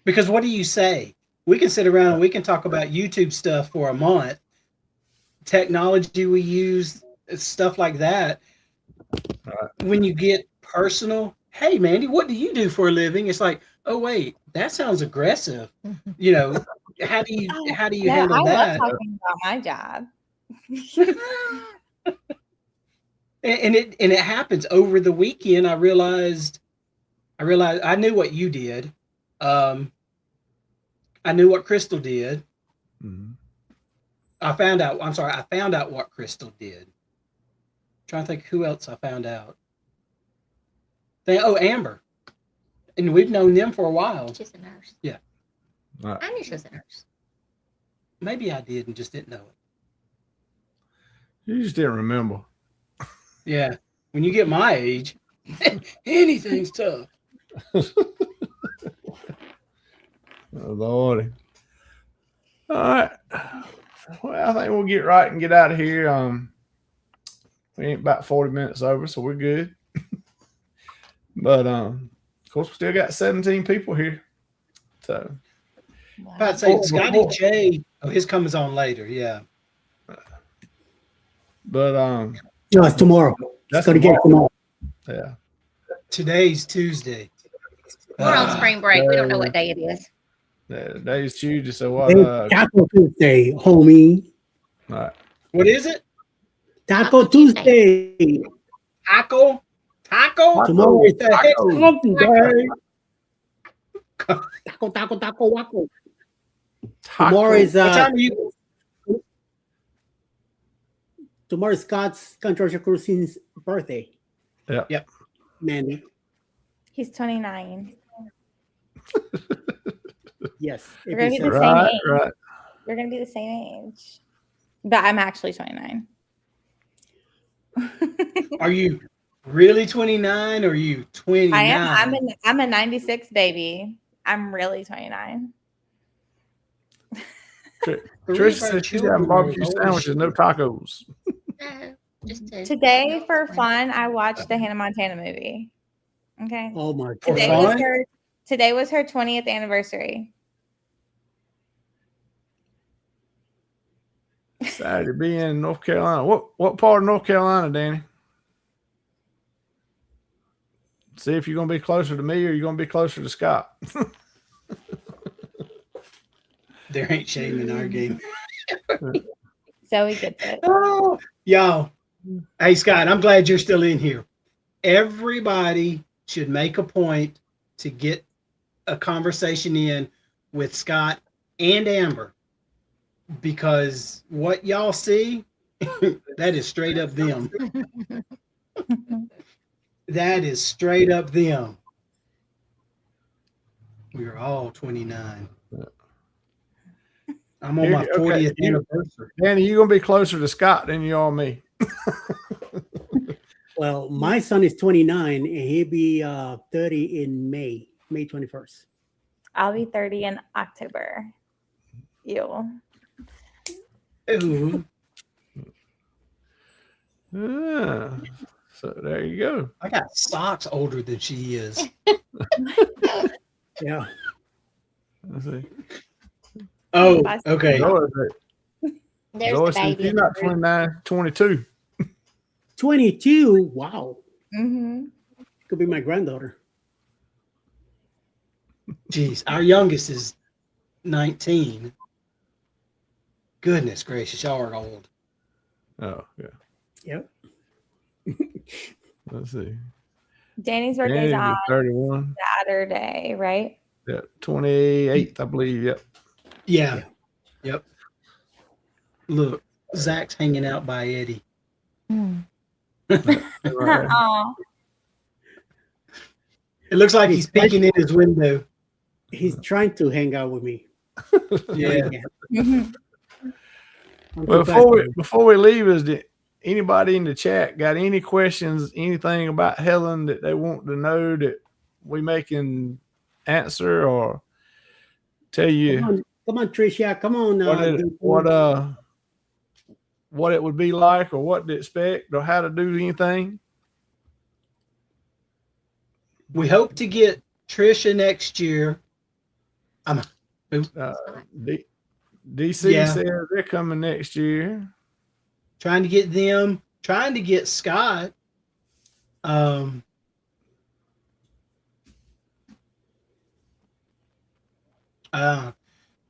because what do you say? We can sit around and we can talk about YouTube stuff for a month. Technology we use, stuff like that. When you get personal, hey Mandy, what do you do for a living? It's like, oh wait, that sounds aggressive. You know, how do you handle that? I love talking about my job. And it happens over the weekend. I realized I knew what you did. I knew what Crystal did. Mm-hmm. I found out what Crystal did. I'm trying to think who else I found out. Amber. And we've known them for a while. She's a nurse. Yeah. Right. I knew she was a nurse. Maybe I did and just didn't know it. You just didn't remember. Yeah. When you get my age, anything's tough. Oh, Lordy. All right. Well, I think we'll get right and get out of here. We ain't about 40 minutes over, so we're good. But of course, we still got 17 people here. So I'd say Scotty J. Oh, his comes on later. Yeah. But no, it's tomorrow. That's going to get tomorrow. Yeah. Today's Tuesday. We're on spring break. We don't know what day it is. Today's Tuesday. So what? Taco Tuesday, homie. All right. What is it? Taco Tuesday. Taco. Tomorrow is Taco Tuesday. Taco, waco. Tomorrow is what time are you? Tomorrow is Scott's Controversial Cuisine's birthday. Yeah. Yep. Mandy. He's 29. Yes. We're gonna be the same age. Right. We're gonna be the same age. But I'm actually 29. Are you really 29 or are you 29? I am. I'm a 96 baby. I'm really 29. Trish said she's having barbecue sandwiches, no tacos. Today, for fun, I watched the Hannah Montana movie. Okay. Oh my God. Today was her 20th anniversary. Saturday being in North Carolina. What part of North Carolina, Danny? See if you're gonna be closer to me or you're gonna be closer to Scott. There ain't shame in our game. Zoe gets it. Oh, y'all. Hey, Scott, I'm glad you're still in here. Everybody should make a point to get a conversation in with Scott and Amber, because what y'all see, that is straight up them. That is straight up them. We are all 29. I'm on my Okay, 40th anniversary. Danny, you're gonna be closer to Scott than you are me. Well, my son is 29 and he'll be 30 in May 21st. I'll be 30 in October. You. Ooh, So there you go. I got socks older than she is. Yeah. Let's see. Oh, okay. Zoe, There's Zoe the said baby. she's not 29, 22. 22. Wow. Mm-hmm. Could be my granddaughter. Jeez, our youngest is 19. Goodness gracious, y'all are old. Oh, yeah. Yep. Let's see. Danny's birthday's Danny's on 31. Saturday, right? Yeah, 28th, I believe. Yep. Yeah. Yep. Look, Zach's hanging out by Eddie. Aw. It looks like he's peeking in his window. He's trying to hang out with me. Yeah. Mhm. Well, before we leave, is there anybody in the chat got any questions, anything about Helen that they want to know that we may can answer or tell you Come on, Tricia. Come on. what it would be like or what to expect or how to do anything? We hope to get Trisha next year. DC Yeah. says they're coming next year. Trying to get them, trying to get Scott.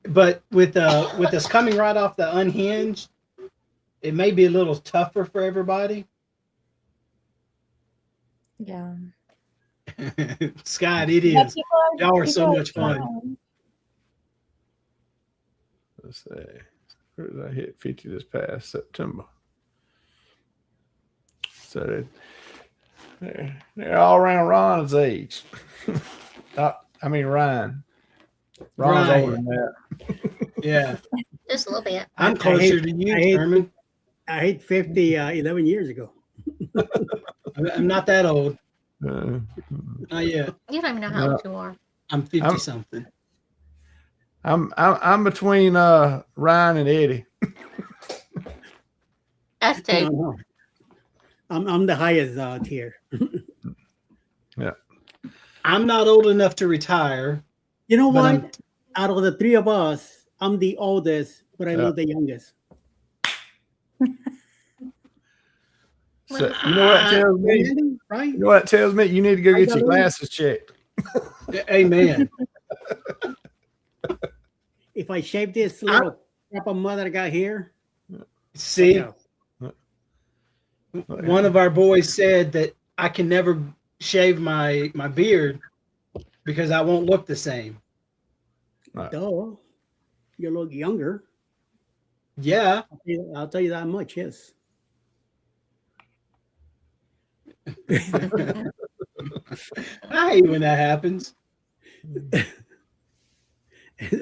But with us coming right off the Unhinged, it may be a little tougher for everybody. Yeah. Scott, it But is. people Y'all are so people much fun. fun. Let's see. Where did I hit 50 this past September? So they're all around Ron's age. I mean Ryan. Ron's Ryan. older than that. Yeah. Just a little bit. I'm closer to you, Sherman. I hit 50 11 years ago. I'm not that old. Uh, Not yet. You don't even know how old you are. I'm 50 something. I'm between Ryan and Eddie. Us too. No. I'm the highest tier. Yeah. I'm not old enough to retire. You know But what? Out of the three of us, I'm the oldest, but I look the youngest. So, you know what it tells me? Right? You know what it tells me? You need to go I get got your it. glasses checked. Amen. If I shave this little crap of mud that I got here, See, watch out. one of our boys said that I can never shave my beard because I won't look the same. Duh. You look younger. Yeah. I'll tell you that much, yes. I hate when that happens.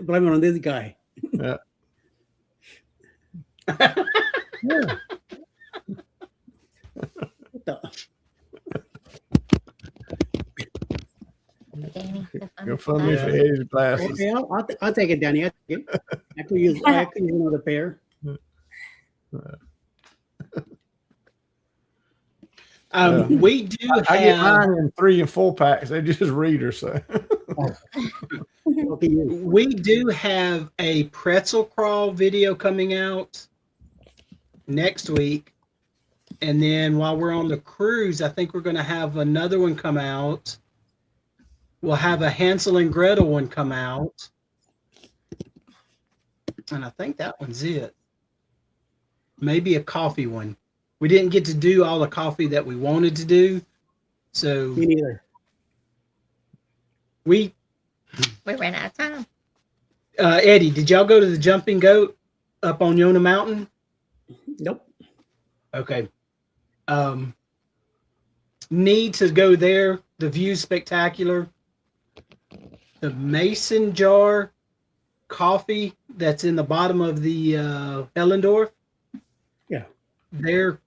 Blame it on this guy. Yeah. Yeah. What the? Go fund me for Eddie's glasses. Okay, I'll take it, Danny. I could use another pair. We do I get have mine in 3 and 4 packs. They just readers. So. we do have a pretzel crawl video coming out next week. And then while we're on the cruise, I think we're going to have another one come out. We'll have a Hansel and Gretel one come out. And I think that one's it. Maybe a coffee one. We didn't get to do all the coffee that we wanted to do. So Me neither. We ran out of time. Eddie, did y'all go to the Jumping Goat up on Yona Mountain? Nope. Okay. Need to go there. The view's spectacular. The mason jar coffee that's in the bottom of the Ellendorf. Yeah. Their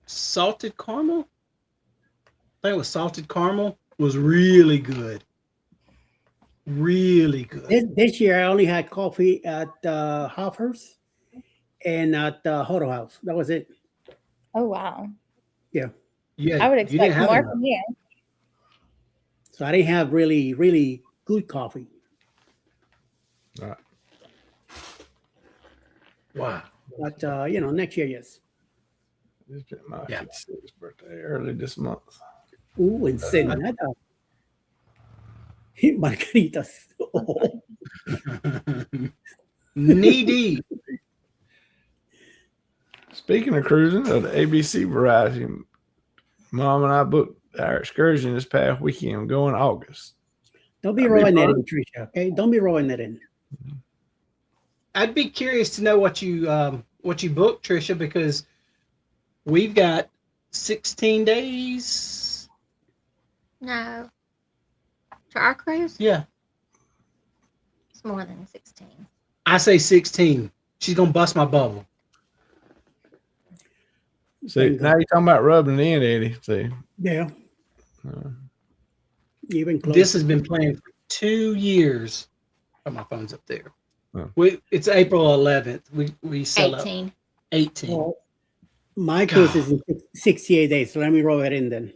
salted caramel. I think it was salted caramel. Was really good. Really good. This year, I only had coffee at Hoffer's and at Hodo House. That was it. Oh wow. Yeah. Yeah, I would you didn't expect have more enough. from you. So I didn't have really good coffee. All right. Wow. But next year, yes. It's been my Yeah. 56th birthday early this month. Ooh, and Serenata. Margaritas. Oh. Knee deep. Speaking of cruising, of the ABC variety, Mom and I booked our excursion this past weekend going August. Don't be That'd be rolling that fun. in, Tricia. Okay, don't be rolling that in. I'd be curious to know what you booked, Tricia, because we've got 16 days. No. To our cruise? Yeah. It's more than 16. I say 16. She's gonna bust my bubble. See, now you're talking about rubbing it in, Eddie. See, Yeah. Even close. This has been planned for 2 years. Oh, my phone's up there. Oh. It's April 11th. We sell up 18. 18. Well, my cruise is in 68 days, so let me roll that in then.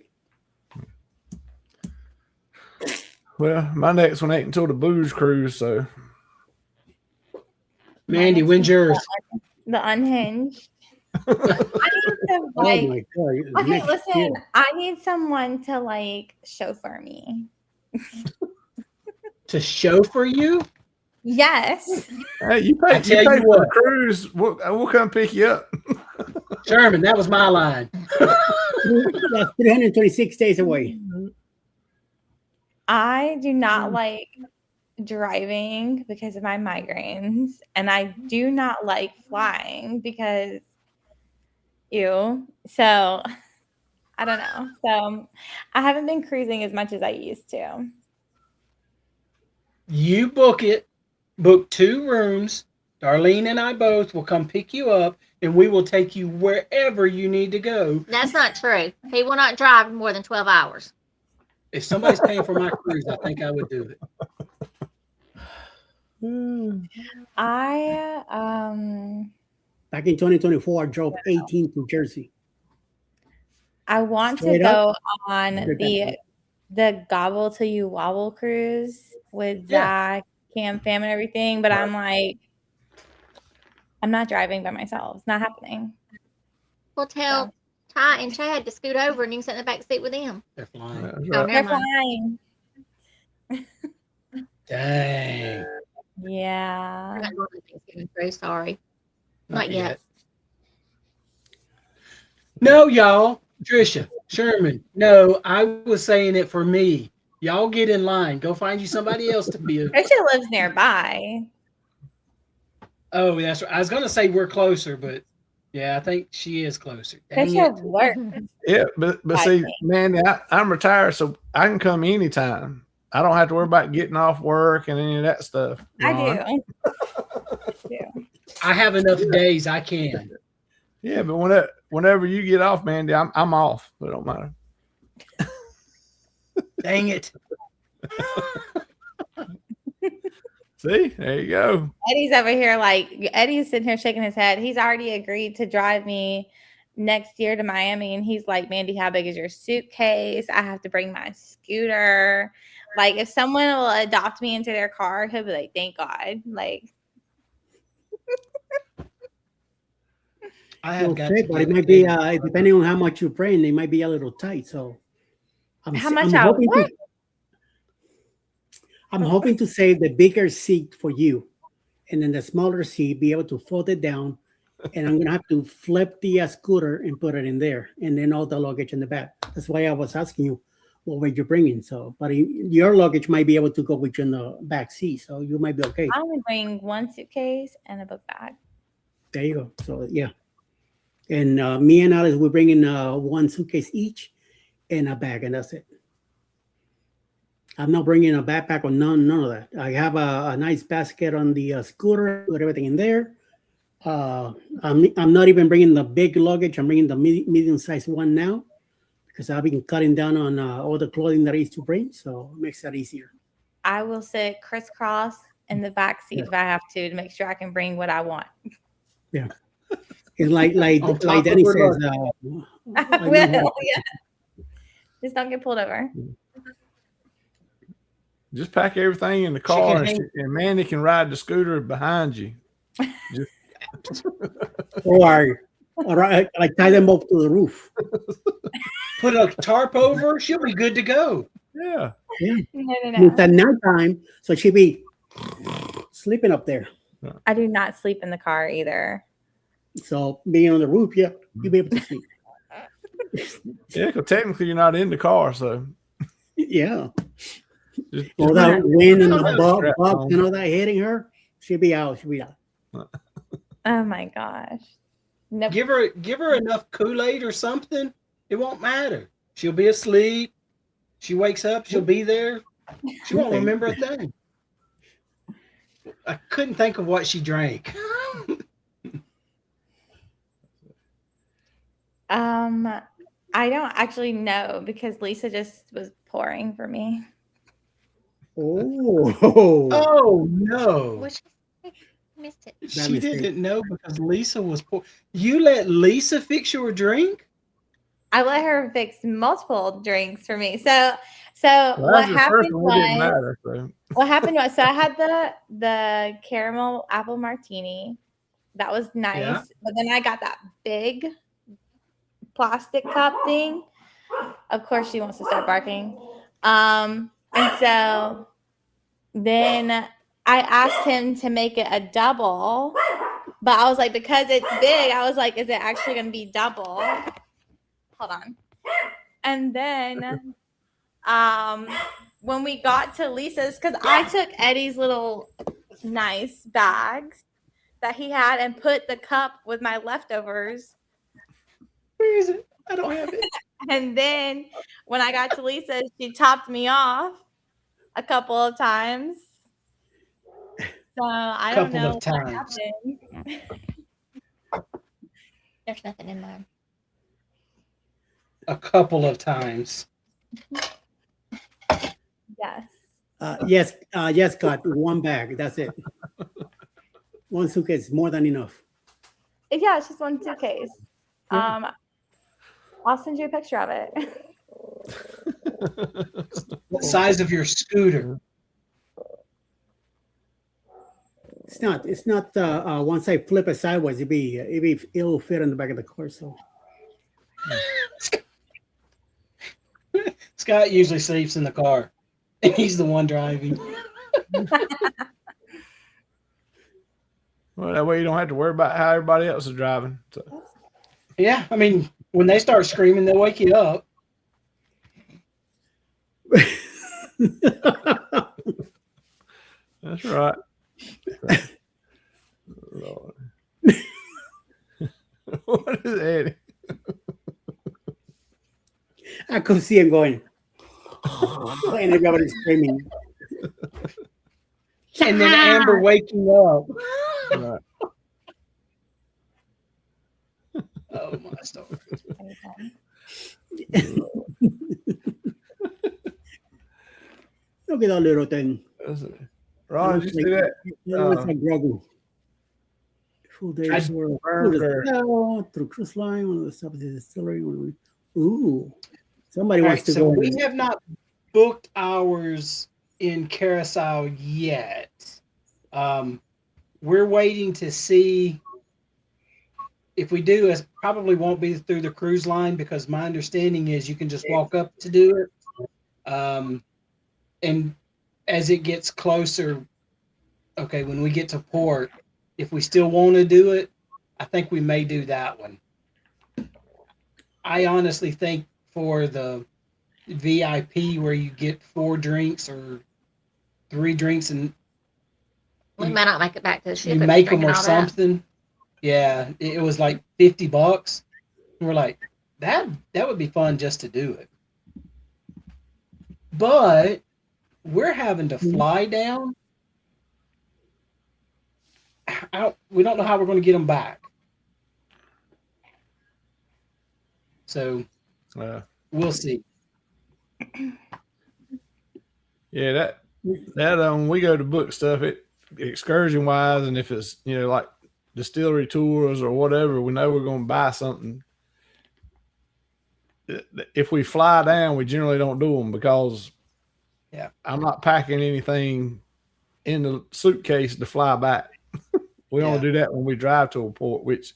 well, my next one ain't until the booze cruise, so Mandy, when's yours? The unhinged. I need to, like, oh my God. okay, next listen, year. I need someone to like chauffeur me. To chauffeur you? Yes. hey, you I pay tell for you the what. cruise. We'll come pick you up. Sherman, that was my line. That's 326 days away. I do not like driving because of my migraines, and I do not like flying because so I don't know. So I haven't been cruising as much as I used to. You book 2 rooms. Darlene and I both will come pick you up, and we will take you wherever you need to go. That's not true. He will not drive more than 12 hours. If somebody's paying for my cruise, I think I would do it. I Back in 2024, I drove 18 to Jersey. I want to Straight go up? on Straight the Gobble Till You Wobble cruise with Zach, Cam, Fam, and everything, but I'm like, I'm not driving by myself. It's not happening. We'll tell Ty and Chad to scoot over and you can sit in the back seat with them. They're flying. That's Oh, right. They're never mind. flying. Dang. Yeah. We're not going to Thanksgiving cruise, sorry. Not Not yet. No, y'all. Tricia, Sherman. No, I was saying it for me. Y'all get in line. Go find you somebody else to be. Trisha lives nearby. Oh, that's right. I was gonna say we're closer, but yeah, I think she is closer. Dang Trisha it. works. Yeah, but I see, think. man, I'm retired, so I can come anytime. I don't have to worry about getting off work and any of that stuff. I Ron. do. I have enough days I can. Yeah, but whenever you get off, Mandy, I'm off. It don't matter. Dang it. See, there you go. Eddie's over here like Eddie's sitting here shaking his head. He's already agreed to drive me next year to Miami, and he's like, Mandy, how big is your suitcase? I have to bring my scooter. Like, if someone will adopt me into their car, he'll be like, thank God. Like, I have got Okay, to but it get might be depending on how much you're praying, they might be a little tight. So how much I hoping what? I'm hoping to save the bigger seat for you, and then the smaller seat be able to fold it down, and I'm gonna have to flip the scooter and put it in there, and then all the luggage in the back. That's why I was asking you what were you bringing. So, but your luggage might be able to go with you in the back seat, so you might be okay. I only bring one suitcase and a book bag. There you go. So yeah, and me and Alice we're bringing one suitcase each and a bag, and that's it. I'm not bringing a backpack or none of that. I have a nice basket on the scooter with everything in there. I'm not even bringing the big luggage. I'm bringing the medium-sized one now because I've been cutting down on all the clothing that I used to bring, so it makes that easier. I will sit crisscross in the back seat if I have to make sure I can bring what I want. Yeah, it's like Danny says. I will, yeah. Just don't get pulled over. Just pack everything in the car, and Mandy can ride the scooter behind you. Or like tie them up to the roof. Put a tarp over. She'll be good to go. Yeah. No. It's at nighttime, so she'll be sleeping up there. I do not sleep in the car either. So being on the roof, yeah, you'll be able to sleep. Yeah, because technically you're not in the car, so yeah. Just all that wind and the bugs and all that hitting her, she'll be out. She'll be out. Oh my gosh. Nope. Give her enough Kool-Aid or something. It won't matter. She'll be asleep. She wakes up, she'll be there. She won't remember a thing. I couldn't think of what she drank. I don't actually know because Lisa just was pouring for me. Oh no. Which missed it. She didn't know because Lisa was poor. You let Lisa fix your drink? I let her fix multiple drinks for me. So what happened was what happened was so I had the caramel apple martini. That was nice. Yeah. But then I got that big plastic cup thing. Of course she wants to start barking. And so then I asked him to make it a double, but I was like, because it's big, I was like, is it actually going to be double? Hold on. And then when we got to Lisa's, because I took Eddie's little nice bags that he had and put the cup with my leftovers. Where is it? I don't have it. And then when I got to Lisa's, she topped me off a couple of times. So I don't know what happened. There's nothing in mine. A couple of times. Yes. Yes, Scott. One bag. That's it. One suitcase, more than enough. Yeah, it's just one suitcase. Yeah. I'll send you a picture of it. What size of your scooter? It's not. Once I flip it sideways, it'll fit in the back of the car. So. Scott usually sleeps in the car, and he's the one driving. Well, that way you don't have to worry about how everybody else is driving. So. Yeah, I mean, when they start screaming, they'll wake you up. That's right. Lord. What is Eddie? I could see him going. And everybody's screaming. And then Amber waking up. Right. Oh my star. Look at that little thing. Ron, did you see that? It's like Grogu. 2 days through cruise line, one of the stops is distillery. Ooh. Somebody wants to go. We have not booked ours in Carousel yet. We're waiting to see if we do. It probably won't be through the cruise line because my understanding is you can just walk up to do it. And as it gets closer, okay, when we get to port, if we still want to do it, I think we may do that one. I honestly think for the VIP where you get 4 drinks or 3 drinks and we might not make it back to the ship. You make them or something. Yeah, it was like $50. And we're like, that would be fun just to do it. But we're having to fly down. We don't know how we're going to get them back. So we'll see. Yeah, that we go to book stuff, it excursion wise, and if it's like distillery tours or whatever, we know we're going to buy something. If we fly down, we generally don't do them because I'm not packing anything in the suitcase to fly back. We only do that when we drive to a port, which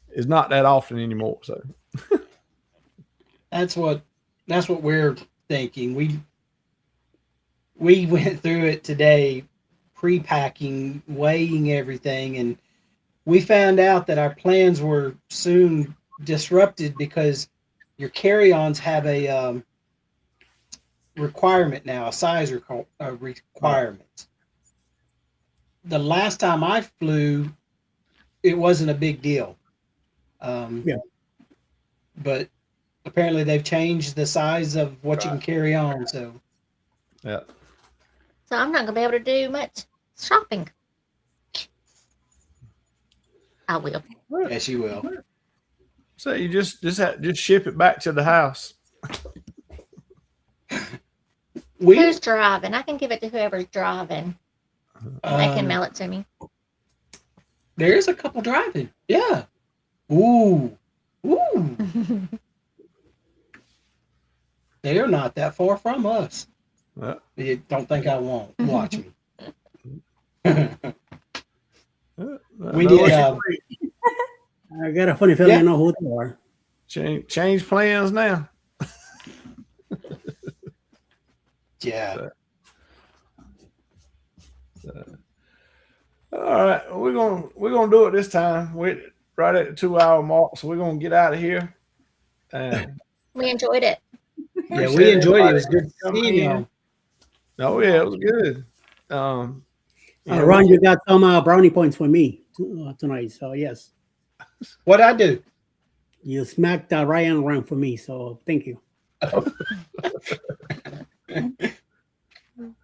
is not that often anymore. So that's what we're thinking. We went through it today, pre-packing, weighing everything, and we found out that our plans were soon disrupted because your carry-ons have a requirement now, a size requirement. The last time I flew, it wasn't a big deal. But apparently they've changed the size of what you can carry on. So So I'm not gonna be able to do much shopping. I will. Yes, you will. So you just ship it back to the house. Who's driving? I can give it to whoever's driving. They can mail it to me. There's a couple driving. Yeah. Ooh. They're not that far from us. You don't think I won't. Watch me. We did. I got a funny feeling I know who they are. Change plans now. Yeah. All right, we're gonna do it this time. We're right at the 2-hour mark, so we're gonna get out of here. We enjoyed it. Yeah, we enjoyed it. It was good seeing you. Oh yeah, it was good. Ron, you got some brownie points for me tonight. So yes. What'd I do? You smacked Ryan around for me. So thank you.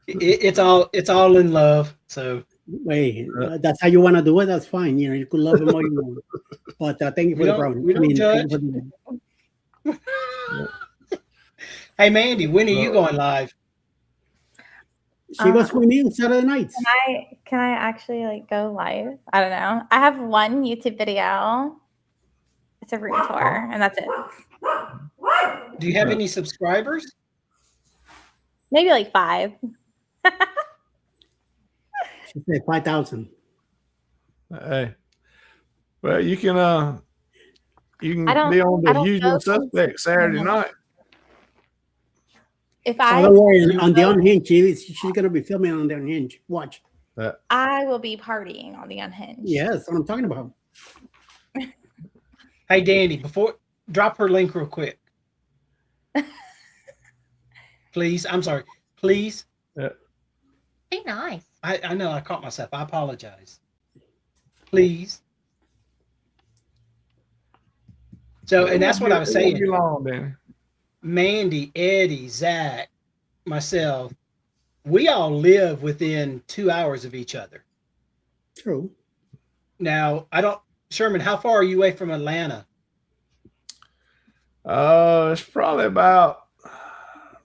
It's all in love. So wait, that's how you want to do it. That's fine. You could love him all you want. But thank you for the brownie. We don't judge. Hey Mandy, when are you going live? She goes swimming Saturday nights. Can I actually go live? I don't know. I have one YouTube video. It's a room tour, and that's it. Do you have any subscribers? Maybe 5. She said 5,000. Hey, well, you can be on the Usual Suspect Saturday night. If I don't worry, on the Unhinged, she's gonna be filming on the Unhinged. Watch. I will be partying on the Unhinged. Yes, that's what I'm talking about. Hey Danny, drop her link real quick. Please. I'm sorry. Please. Be nice. I know I caught myself. I apologize. Please. So, and that's what I was saying. Mandy, Eddie, Zach, myself, we all live within 2 hours of each other. True. Now, Sherman, how far are you away from Atlanta? It's probably about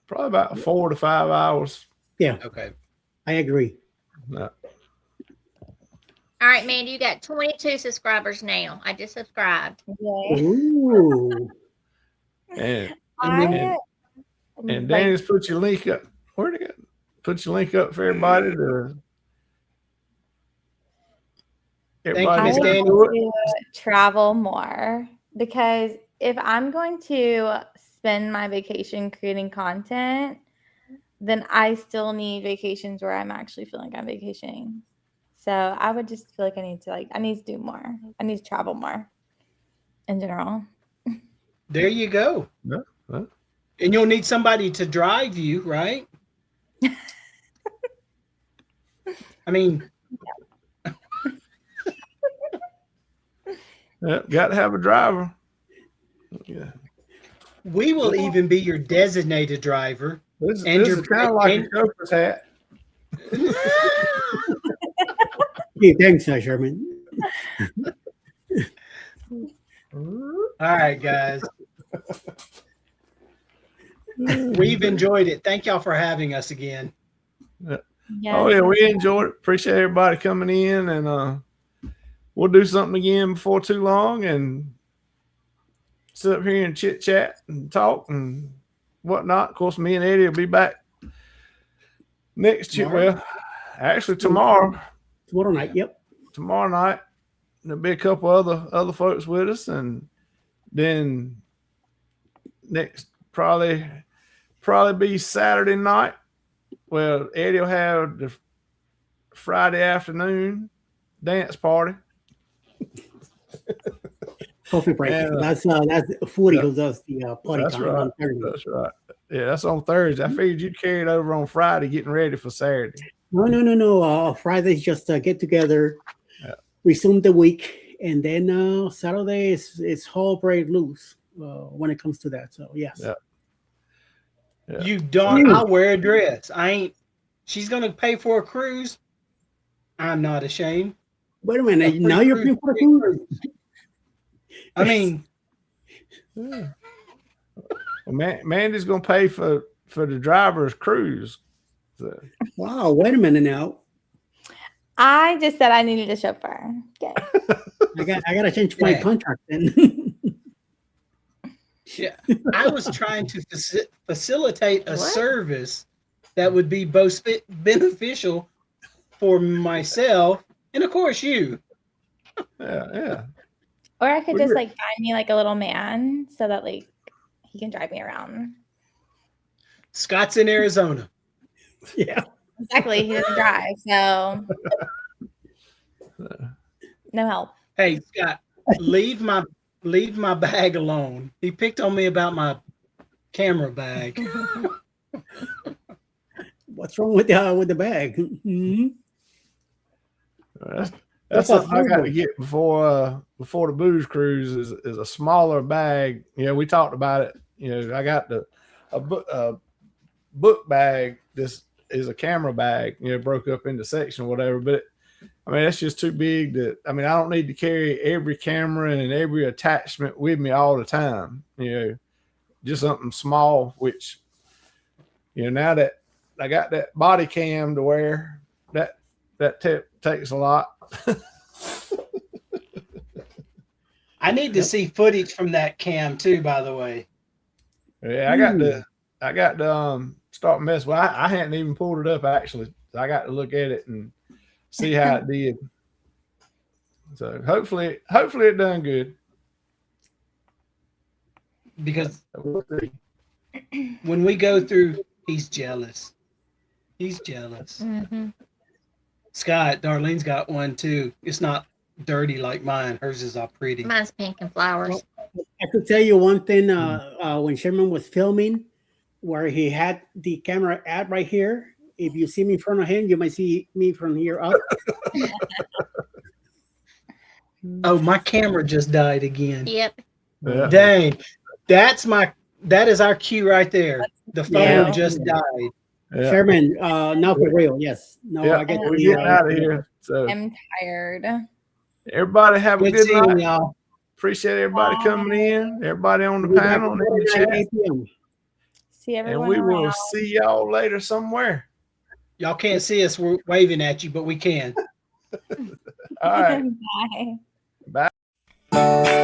4 to 5 hours. Yeah. Okay. I agree. No. All right, Mandy, you got 22 subscribers now. I just subscribed. Ooh. And Danny's put your link up. Where'd it go? Put your link up for everybody to. I need to travel more because if I'm going to spend my vacation creating content, then I still need vacations where I'm actually feeling like I'm vacationing. So I would just feel like I need to do more. I need to travel more in general. There you go. Yeah. And you'll need somebody to drive you, right? I mean, got to have a driver. Yeah. We will even be your designated driver. This And is your kind of like and- a chauffeur's hat. Hey, thanks, Sherman. All right, guys. We've enjoyed it. Thank y'all for having us again. Oh yeah, we enjoyed it. Appreciate everybody coming in, and we'll do something again before too long, and sit up here and chit chat and talk and whatnot. Of course, me and Eddie will be back next year. Tomorrow? Well, actually tomorrow. Tomorrow night. Yep. Tomorrow night. There'll be a couple other folks with us, and then next probably be Saturday night. Well, Eddie will have the Friday afternoon dance party. Coffee break. And, That's Foodie who does the party That's time right. on Thursday. That's right. Yeah, that's on Thursday. I figured you'd carry it over on Friday, getting ready for Saturday. No. Friday's just get together, resume the week, and then Saturday is whole break loose when it comes to that. So yes. Yeah. You don't. I'll wear a dress. I ain't. She's gonna pay for a cruise. I'm not ashamed. Wait a minute. Now you're paying for the cruise. I mean, Well, Mandy's gonna pay for the driver's cruise. So. Wow. Wait a minute now. I just said I needed a chauffeur. Okay. I gotta change my contract then. yeah, I was trying to facilitate a service that would be both beneficial for myself and, of course, you. Yeah. Or I could just like find me like a little man so that like he can drive me around. Scott's in Arizona. Yeah. Exactly. He doesn't drive, so no help. Hey, Scott, leave my bag alone. He picked on me about my camera bag. What's wrong with the bag? Mm-hmm. That's something I got to get before the booze cruise is a smaller bag. We talked about it. I got a book bag. This is a camera bag. Broke up into section or whatever. But that's just too big. I don't need to carry every camera and every attachment with me all the time. Just something small. Which now that I got that body cam to wear, that takes a lot. I need to see footage from that cam too, by the way. Yeah, I got to start messing. Well, I hadn't even pulled it up actually. So I got to look at it and see how it did. So hopefully it done good. Because when we go through, he's jealous. He's jealous. Mm-hmm. Scott, Darlene's got one too. It's not dirty like mine. Hers is all pretty. Mine's pink and flowers. I could tell you one thing. When Sherman was filming, where he had the camera at right here, if you see me in front of him, you might see me from here up. Oh, my camera just died again. Yep. Yeah. Dang. That is our cue right there. The phone just died. Yeah. Sherman, now for real, yes. No, Yeah, I get we're getting out of here. So I'm tired. everybody have a Good good seeing night. y'all. Appreciate everybody coming in. Everybody on the panel and in the chat. 8 p.m. See And everyone we will around. see y'all later somewhere. Y'all can't see us. We're waving at you, but we can. All right. Bye. Bye.